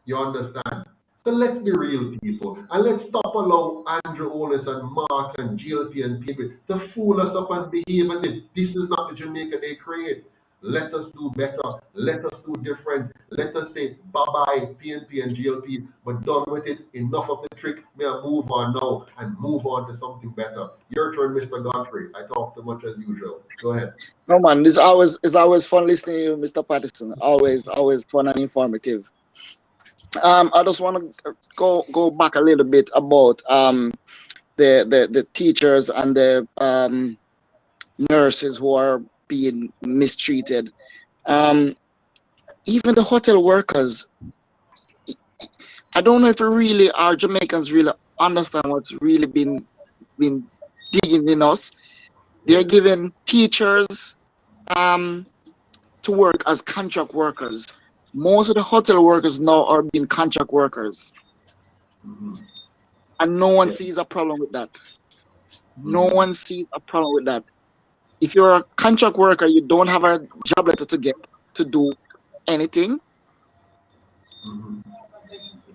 S2: You understand? So let's be real, people, and let's stop allow Andrew Olis and Mark and JLP and PNP to fool us up and behave as if this is not the Jamaica they create. Let us do better. Let us do different. Let us say bye-bye PNP and JLP, but done with it. Enough of the trick. May I move on now and move on to something better. Your turn, Mr. Godfrey. I talk too much as usual. Go ahead.
S5: No man, it's always fun listening to you, Mr. Patterson. Always fun and informative. I just want to go back a little bit about the teachers and the nurses who are being mistreated. Even the hotel workers. I don't know if our Jamaicans really understand what's really been digging in us. They're giving teachers to work as contract workers. Most of the hotel workers now are being contract workers. And no one sees a problem with that. No one sees a problem with that. If you're a contract worker, you don't have a job letter to get to do anything.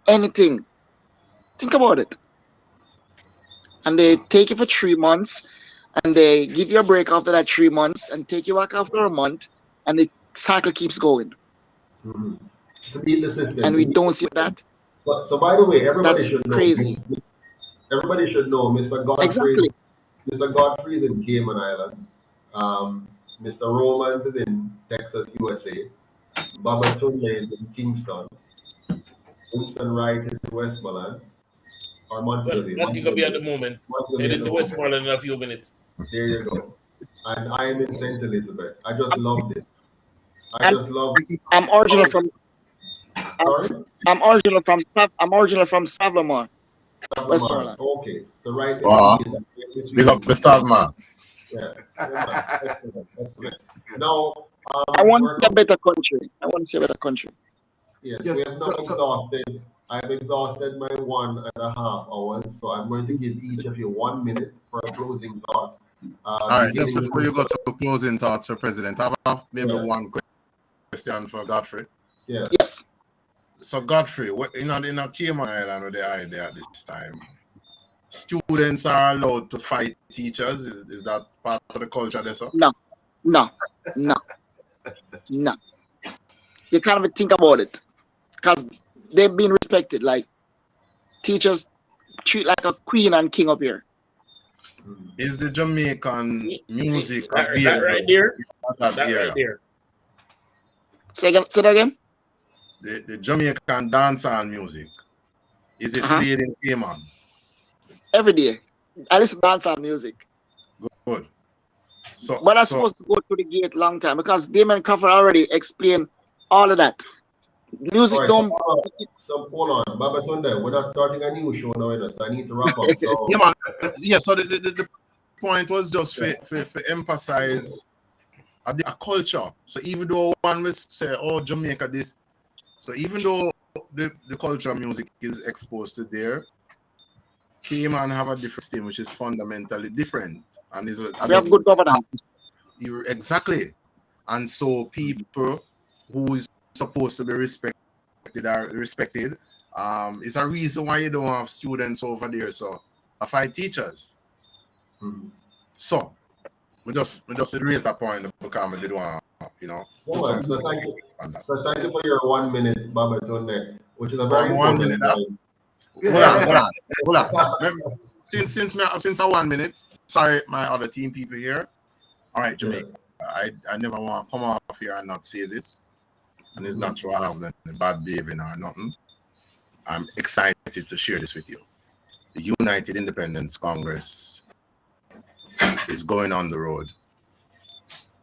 S5: Anything. Think about it. And they take you for 3 months, and they give you a break after that 3 months, and take you back after a month, and the cycle keeps going.
S2: To beat the system.
S5: And we don't see that.
S2: But, so by the way, everybody should know.
S5: Crazy.
S2: Everybody should know Mr. Godfrey.
S5: Exactly.
S2: Mr. Godfrey is in Cayman Island. Mr. Romans is in Texas, USA. Baba Tunde is in Kingston. Winston Wright is in Westmoreland. Or Montego.
S3: Montego Bay at the moment. Heading to Westmoreland in a few minutes.
S2: There you go. And I am in St. Elizabeth. I just love this. I'm
S5: original from. I'm original from Savlamar, Westmoreland.
S2: Okay, so right.
S4: Wow. Big up the Savma.
S2: Yeah. Now,
S5: I want to see a better country.
S2: Yes, we have not exhausted. I've exhausted my 1.5 hours, so I'm going to give each of you 1 minute for a closing thought.
S4: All right, just before you go to closing thoughts, Sir President, I have maybe one question for Godfrey.
S2: Yeah.
S5: Yes.
S4: So Godfrey, in a Cayman Island with the idea at this time, students are allowed to fight teachers. Is that part of the culture there, sir?
S5: No, no, no, no. You can't even think about it because they've been respected. Like teachers treat like a queen and king up here.
S4: Is the Jamaican music
S3: that
S4: available
S3: right there,
S4: in that
S3: that
S4: area?
S3: right there.
S5: Say that again.
S4: The Jamaican dancehall music, is it
S5: Uh-huh.
S4: played in Cayman?
S5: Every day. I listen to dancehall music.
S4: Good. So,
S5: But I'm supposed to go to the gate long time because Damon Cover already explained all of that. Music
S2: All right,
S5: don't.
S2: so hold on, Babatunde, we're not starting a new show now, so I need to wrap up. So
S4: yeah, man. Yeah, so the point was just for emphasize a culture. So even though one will say, oh, Jamaica this, so even though the culture of music is exposed to there, Cayman have a different system which is fundamentally different. And is
S5: We have good governance.
S4: Exactly. And so people who is supposed to be respected are respected. It's a reason why you don't have students over there. So I find teachers. So we just raise that point because we did want, put some
S2: so thank you for your 1 minute, Babatunde, which is a very
S4: 1 minute. Hold on. Since a 1 minute, sorry, my other team people here. All right, Jamaica. I never want to come off here and not say this. And it's not true I have any bad behavior or nothing. I'm excited to share this with you. The United Independence Congress is going on the road.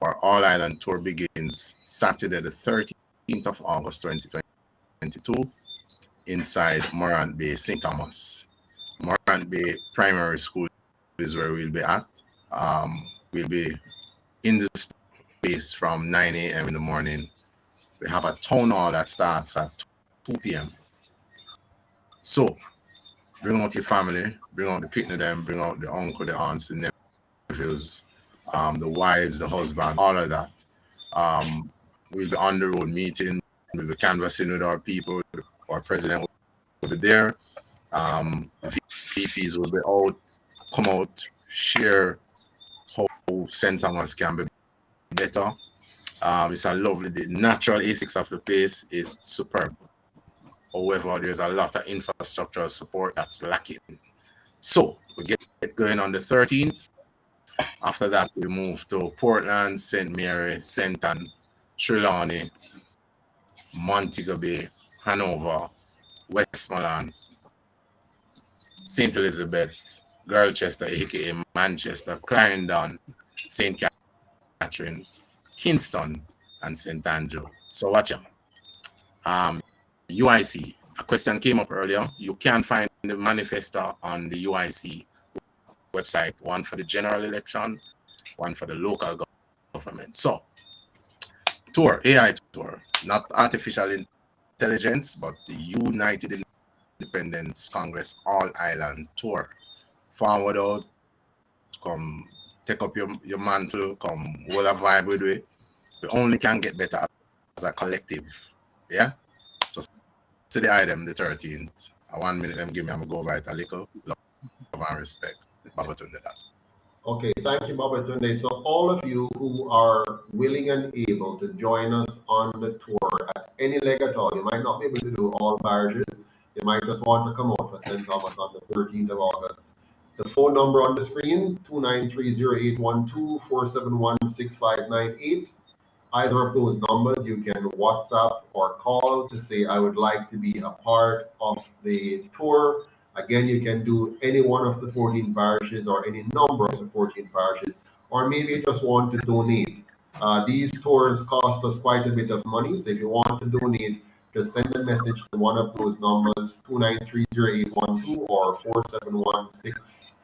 S4: Our All Island tour begins Saturday the 13th of August 2022 inside Morant Bay, St. Thomas. Morant Bay Primary School is where we'll be at. We'll be in the space from 9 a.m. in the morning. We have a town hall that starts at 2 p.m. So bring out your family, bring out the picnic them, bring out the uncle, the aunts, the nephews, the wives, the husband, all of that. We'll be on the road meeting, we'll be canvassing with our people, our president will be there. The VPs will be out, come out, share how St. Thomas can be better. It's a lovely, the natural aesthetics of the place is superb. However, there's a lot of infrastructural support that's lacking. So we get going on the 13th. After that, we move to Portland, St. Mary, St. Ann, Trelawney, Montego Bay, Hanover, Westmoreland, St. Elizabeth, Girlchester, aka Manchester, Clarendon, St. Catherine, Kingston, and St. Andrew. So watch out. UIC. A question came up earlier. You can find the manifesto on the UIC website, one for the general election, one for the local government. So, tour, AI tour, not artificial intelligence, but the United Independence Congress All Island Tour. Forward out, come take up your mantle, come hold a vibe with it. We only can get better as a collective. Yeah? So, to the item, the 13th. 1 minute, them give me, I'm going to go right a little. Love and respect. Babatunde that.
S2: Okay, thank you, Babatunde. So all of you who are willing and able to join us on the tour at any leg at all, you might not be able to do all parishes. You might just want to come out for St. Thomas on the 13th of August. The phone number on the screen, 293-0812-471-6598. Either of those numbers, you can WhatsApp or call to say, I would like to be a part of the tour. Again, you can do any one of the 14 parishes or any number of the 14 parishes, or maybe you just want to donate. These tours cost us quite a bit of money, so if you want to donate, just send a message to one of those numbers, 293-0812 or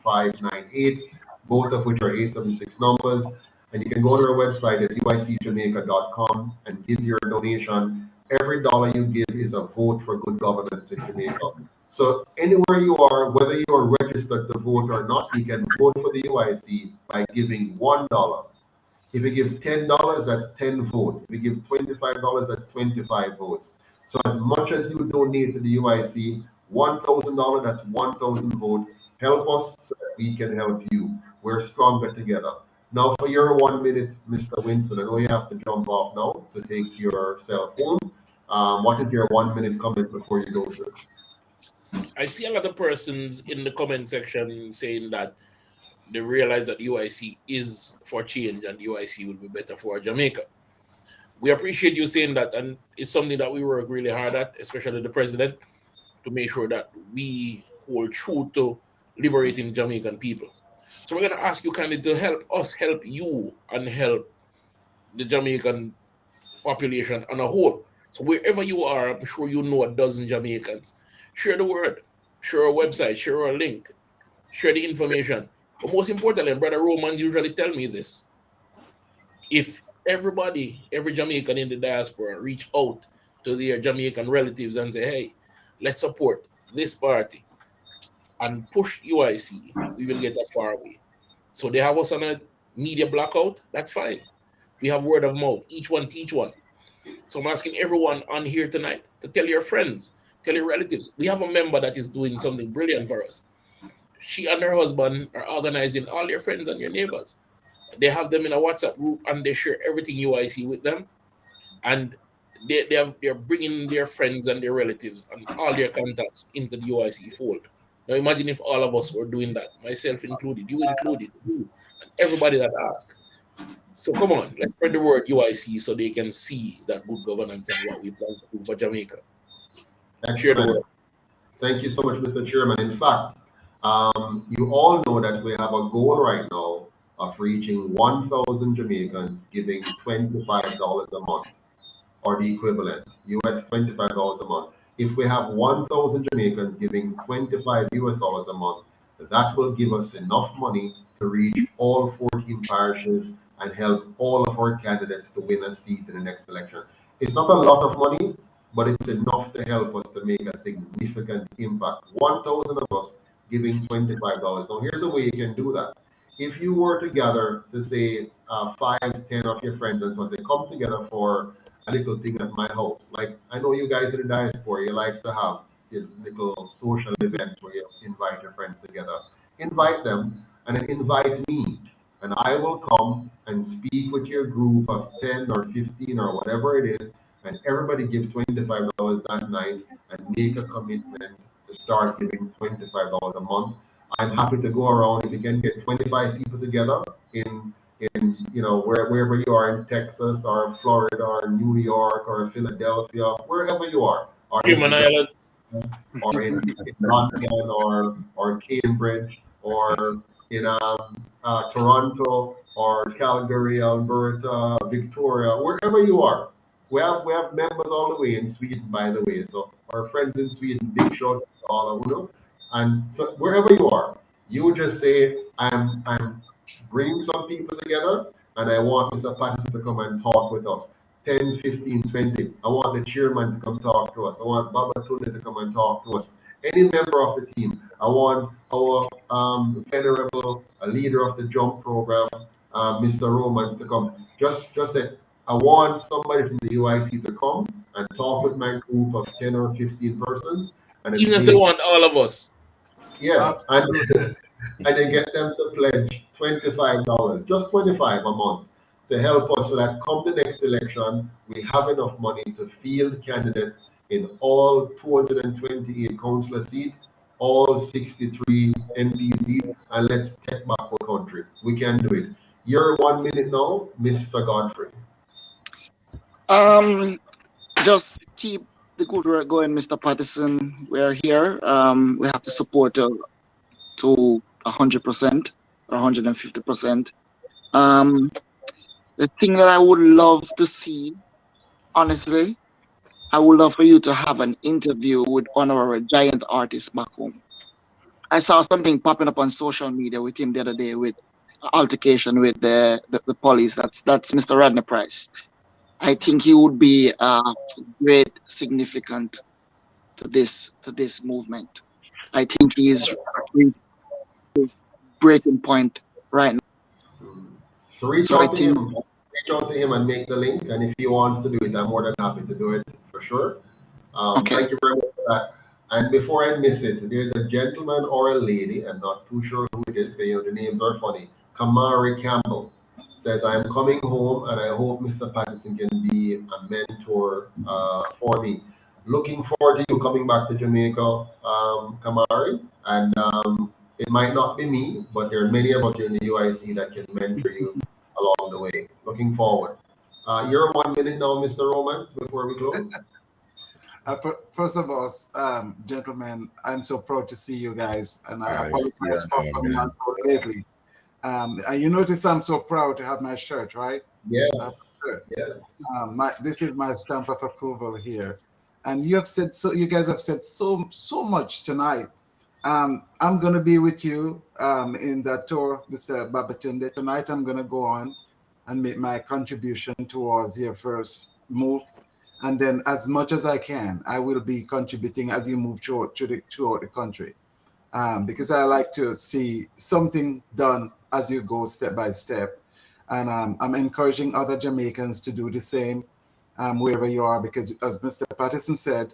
S2: 471-6598, both of which are 876 numbers. And you can go to our website at uicjamaica.com and give your donation. Every dollar you give is a vote for good governance in Jamaica. So anywhere you are, whether you are registered to vote or not, you can vote for the UIC by giving $1. If you give $10, that's 10 votes. If you give $25, that's 25 votes. So as much as you donate to the UIC, $1,000, that's 1,000 votes. Help us so that we can help you. We're stronger together. Now for your 1 minute, Mr. Winston, I know you have to jump off now to take yourself home. What is your 1 minute comment before you go, sir?
S3: I see a lot of persons in the comment section saying that they realize that UIC is for change and UIC will be better for Jamaica. We appreciate you saying that, and it's something that we work really hard at, especially the president, to make sure that we hold true to liberating Jamaican people. So we're going to ask you kindly to help us help you and help the Jamaican population on a whole. So wherever you are, I'm sure you know a dozen Jamaicans. Share the word, share our website, share our link, share the information. But most importantly, and Brother Romans usually tell me this, if everybody, every Jamaican in the diaspora reach out to their Jamaican relatives and say, hey, let's support this party and push UIC, we will get that far away. So they have us on a media blackout, that's fine. We have word of mouth, each one teach one. So I'm asking everyone on here tonight to tell your friends, tell your relatives. We have a member that is doing something brilliant for us. She and her husband are organizing all your friends and your neighbors. They have them in a WhatsApp group and they share everything UIC with them. And they're bringing their friends and their relatives and all their contacts into the UIC fold. Now imagine if all of us were doing that, myself included, you included, you, and everybody that asked. So come on, let's spread the word UIC so they can see that good governance and what we plan to do for Jamaica. Share the word.
S2: Thank you so much, Mr. Chairman. In fact, you all know that we have a goal right now of reaching 1,000 Jamaicans giving $25 a month, or the equivalent, US $25 a month. If we have 1,000 Jamaicans giving $25 a month, that will give us enough money to reach all 14 parishes and help all of our candidates to win a seat in the next election. It's not a lot of money, but it's enough to help us to make a significant impact. 1,000 of us giving $25. Now, here's a way you can do that. If you were to gather to say 5, 10 of your friends and so on, they come together for a little thing at my house. Like, I know you guys in the diaspora, you like to have a little social event where you invite your friends together. Invite them and then invite me. And I will come and speak with your group of 10 or 15 or whatever it is. And everybody give $25 that night and make a commitment to start giving $25 a month. I'm happy to go around. If you can get 25 people together in wherever you are in Texas or Florida or New York or Philadelphia, wherever you are, or
S3: Human Islands,
S2: or in London or Cambridge or in Toronto or Calgary, Alberta, Victoria, wherever you are. We have members all the way in Sweden, by the way. So our friends in Sweden, big shout out to all of you. And so wherever you are, you just say, I'm bring some people together and I want Mr. Patterson to come and talk with us. 10, 15, 20. I want the chairman to come talk to us. I want Baba Tunde to come and talk to us. Any member of the team. I want our venerable leader of the jump program, Mr. Romans, to come. Just say, I want somebody from the UIC to come and talk with my group of 10 or 15 persons. And
S3: even if they want all of us.
S2: yeah,
S6: Absolutely.
S2: and then get them to pledge $25, just 25 a month, to help us so that come the next election, we have enough money to field candidates in all 228 councillor seats, all 63 MP seats, and let's take back our country. We can do it. Your 1 minute now, Mr. Godfrey.
S5: Just keep the good work going, Mr. Patterson. We're here. We have to support to 100%, 150%. The thing that I would love to see, honestly, I would love for you to have an interview with one of our giant artists back home. I saw something popping up on social media with him the other day with altercation with the police. That's Mr. Rodney Price. I think he would be great significant to this movement. I think he is breaking point right now.
S2: So reach
S5: So I
S2: out to
S5: think,
S2: him. Reach out to him and make the link. And if he wants to do it, I'm more than happy to do it for sure.
S5: okay.
S2: Thank you very much for that. And before I miss it, there's a gentleman or a lady, I'm not too sure who it is, but the names are funny. Kamari Campbell says, I'm coming home and I hope Mr. Patterson can be a mentor for me. Looking forward to you coming back to Jamaica, Kamari. And it might not be me, but there are many of us here in the UIC that can mentor you along the way. Looking forward. You're 1 minute now, Mr. Romance, before we close.
S6: First of all, gentlemen, I'm so proud to see you guys, and I
S4: It's still
S6: apologize for coming on so lately. And you notice I'm so proud to have my shirt, right?
S2: Yes,
S6: Sure.
S2: yes.
S6: This is my stamp of approval here, and you have said so. You guys have said so much tonight. I'm gonna be with you in that tour, Mr. Babatunde. Tonight, I'm gonna go on and make my contribution towards your first move, and then as much as I can, I will be contributing as you move throughout the country, because I like to see something done as you go step by step. And I'm encouraging other Jamaicans to do the same wherever you are, because as Mr. Patterson said,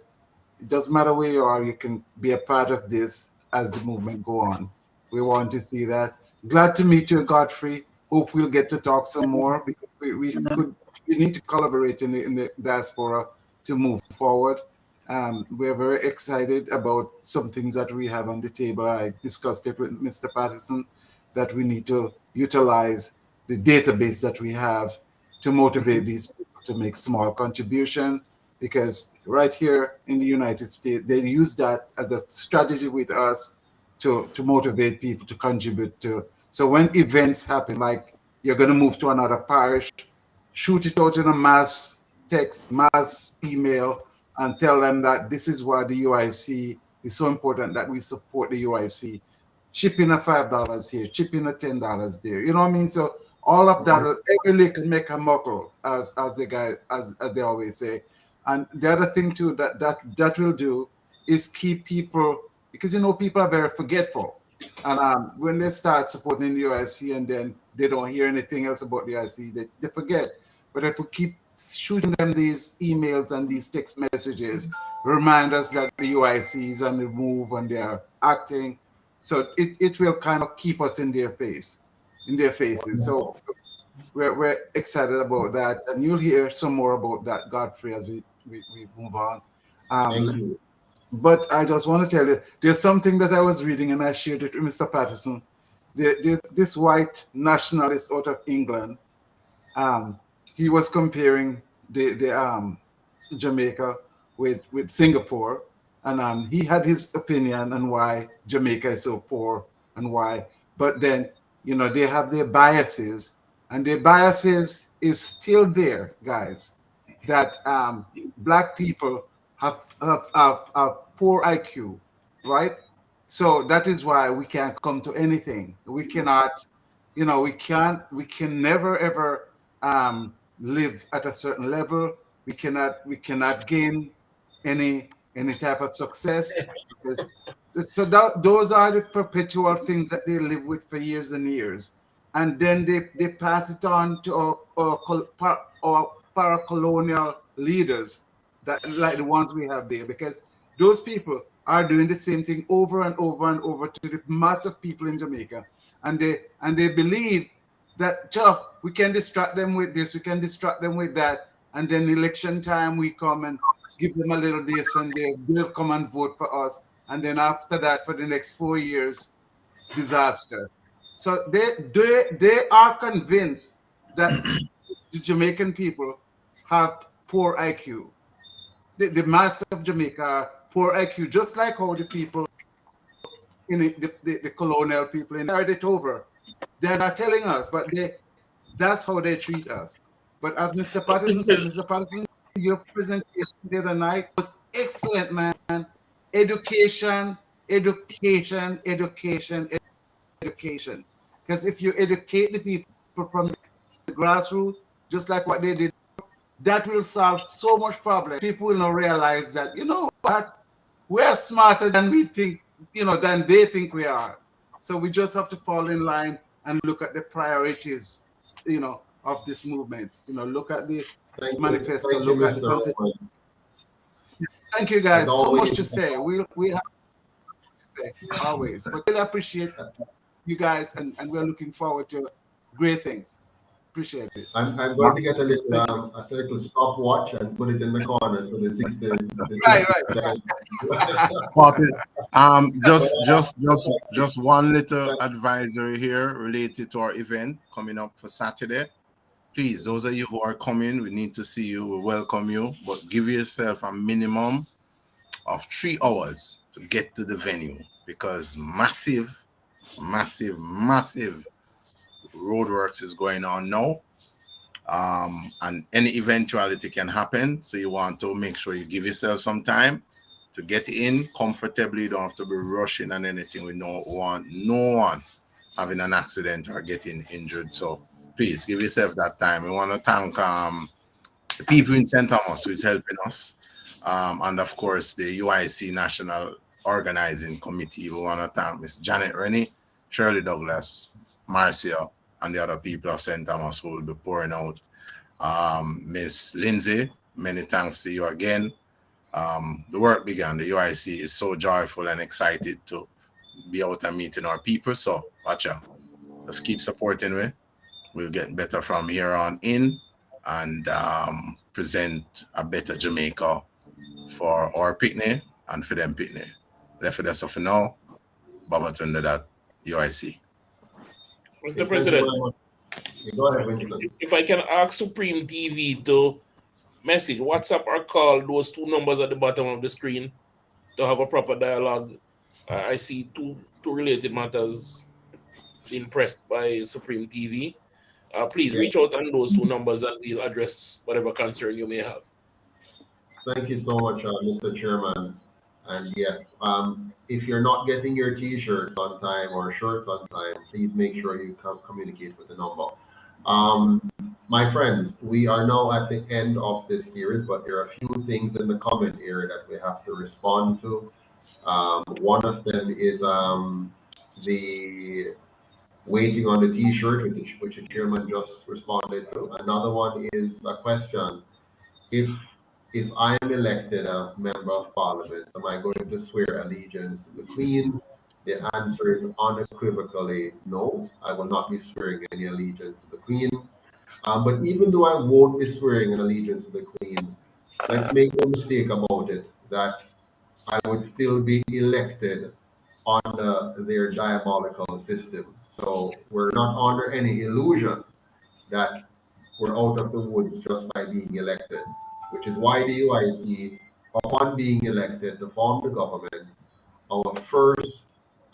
S6: it doesn't matter where you are, you can be a part of this as the movement go on. We want to see that. Glad to meet you, Godfrey. Hope we'll get to talk some more, because we need to collaborate in the diaspora to move forward. We're very excited about some things that we have on the table. I discussed it with Mr. Patterson that we need to utilize the database that we have to motivate these people to make small contribution, because right here in the United States, they use that as a strategy with us to motivate people to contribute to. So when events happen, like you're going to move to another parish, shoot it out in a mass text, mass email, and tell them that this is why the UIC is so important, that we support the UIC. Chip in a $5 here, chip in a $10 there. You know what I mean? So all of that, every little make a muckle, as they always say. And the other thing too that will do is keep people, because people are very forgetful. And when they start supporting the UIC and then they don't hear anything else about the UIC, they forget. But if we keep shooting them these emails and these text messages, remind us that the UIC is on the move and they are acting. So it will kind of keep us in their faces. So we're excited about that, and you'll hear some more about that, Godfrey, as we move on.
S2: Thank you.
S6: But I just want to tell you, there's something that I was reading and I shared it with Mr. Patterson. There's this white nationalist out of England. He was comparing the Jamaica with Singapore, and he had his opinion on why Jamaica is so poor and why. But then they have their biases, and their biases is still there, guys. That black people have poor IQ, right? So that is why we can't come to anything. We cannot, we can never ever live at a certain level. We cannot gain any type of success, because those are the perpetual things that they live with for years and years, and then they pass it on to our paracolonial leaders, that like the ones we have there, because those people are doing the same thing over and over and over to the mass of people in Jamaica, and they believe that we can distract them with this, we can distract them with that, and then election time we come and give them a little this, and they'll come and vote for us, and then after that, for the next 4 years, disaster. So they are convinced that the Jamaican people have poor IQ. The mass of Jamaica are poor IQ, just like how the people in the colonial people carried it over. They're not telling us, but that's how they treat us. But as Mr. Patterson said, Mr. Patterson, your presentation the other night was excellent, man. Education, education, education, education. Because if you educate the people from the grassroots, just like what they did, that will solve so much problem. People will now realize that, what? We're smarter than we think, than they think we are. So we just have to fall in line and look at the priorities of this movement. Look at the manifesto,
S2: Thank you,
S6: look at the
S2: Mr.
S6: constitution.
S2: Roman.
S6: Thank you,
S2: As
S6: guys. So much
S2: always,
S6: to say. We have to say always, but really appreciate you guys, and we're looking forward to great things. Appreciate it.
S2: I'm going to get a little
S6: Thank you.
S2: a little stopwatch and put it in the corner so the 60
S6: Right.
S2: seconds.
S4: But just one little advisory here related to our event coming up for Saturday. Please, those of you who are coming, we need to see you. We welcome you, but give yourself a minimum of 3 hours to get to the venue, because massive roadworks is going on now. And any eventuality can happen. So you want to make sure you give yourself some time to get in comfortably. You don't have to be rushing and anything. We don't want no one having an accident or getting injured. So please give yourself that time. We want to thank the people in St. Thomas who is helping us. And of course, the UIC National Organizing Committee. We want to thank Ms. Janet Rennie, Shirley Douglas, Marcia, and the other people of St. Thomas who will be pouring out. Miss Lindsay, many thanks to you again. The work began. The UIC is so joyful and excited to be out and meeting our people. So watch out. Just keep supporting me. We'll get better from here on in, and present a better Jamaica for our picnic and for them picnic. Left for us for now. Baba Tunda that UIC.
S3: Mr. President,
S2: Go ahead, Winston.
S3: if I can ask Supreme TV to message, WhatsApp, or call those 2 numbers at the bottom of the screen to have a proper dialogue. I see two related matters being pressed by Supreme TV. Please reach out on those 2 numbers and we'll address whatever concern you may have.
S2: Thank you so much, Mr. Chairman. And yes, if you're not getting your T-shirts on time or shirts on time, please make sure you communicate with the number. My friends, we are now at the end of this series, but there are a few things in the comment area that we have to respond to. One of them is the waiting on the T-shirt, which the chairman just responded to. Another one is a question: if I am elected a member of parliament, am I going to swear allegiance to the Queen? The answer is unequivocally no. I will not be swearing any allegiance to the Queen. But even though I won't be swearing an allegiance to the Queen, let's make no mistake about it that I would still be elected under their diabolical system. So we're not under any illusion that we're out of the woods just by being elected, which is why the UIC, upon being elected to form the government, our first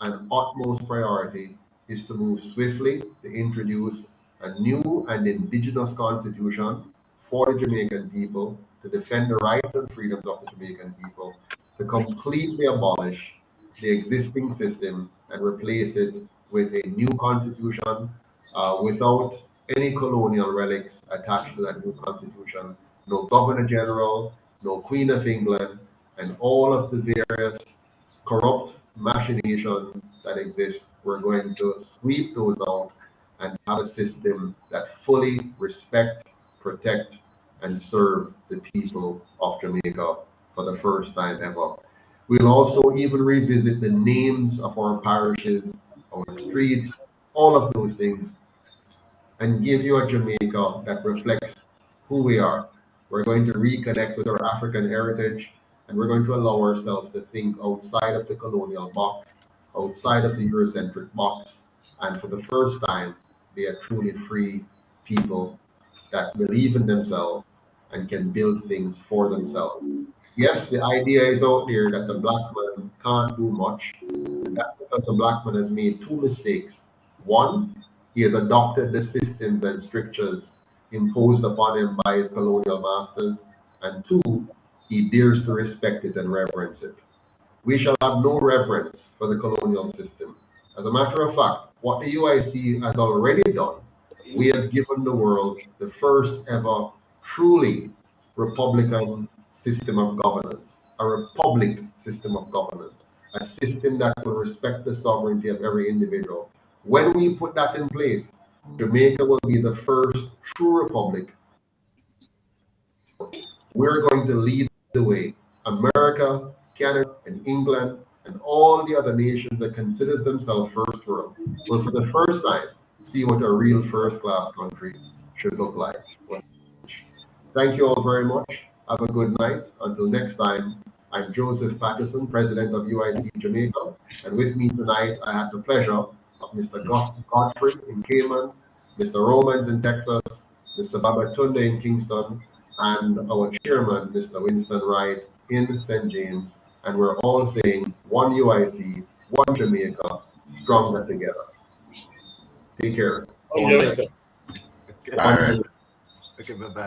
S2: and utmost priority is to move swiftly to introduce a new and indigenous constitution for the Jamaican people, to defend the rights and freedoms of the Jamaican people, to completely abolish the existing system and replace it with a new constitution without any colonial relics attached to that new constitution, no Governor General, no Queen of England, and all of the various corrupt machinations that exist. We're going to sweep those out and have a system that fully respect, protect, and serve the people of Jamaica for the first time ever. We'll also even revisit the names of our parishes, our streets, all of those things, and give you a Jamaica that reflects who we are. We're going to reconnect with our African heritage, and we're going to allow ourselves to think outside of the colonial box, outside of the Eurocentric box, and for the first time, be a truly free people that believe in themselves and can build things for themselves. Yes, the idea is out there that the black man can't do much, and that's because the black man has made 2 mistakes. One, he has adopted the systems and strictures imposed upon him by his colonial masters, and 2, he dares to respect it and reverence it. We shall have no reverence for the colonial system. As a matter of fact, what the UIC has already done, we have given the world the first ever truly republican system of governance, a republic system of governance, a system that will respect the sovereignty of every individual. When we put that in place, Jamaica will be the first true republic. We're going to lead the way. America, Canada, and England, and all the other nations that considers themselves first world will, for the first time, see what a real first-class country should look like. Thank you all very much. Have a good night. Until next time, I'm Joseph Patterson, President of UIC Jamaica, and with me tonight, I have the pleasure of Mr. Godfrey in Cayman, Mr. Romans in Texas, Mr. Babatunde in Kingston, and our chairman, Mr. Winston Wright in St. James. And we're all saying one UIC, one Jamaica, stronger together. Take care.
S3: On Jamaica.
S6: Okay.
S4: All right.
S2: One
S6: Okay, bye-bye.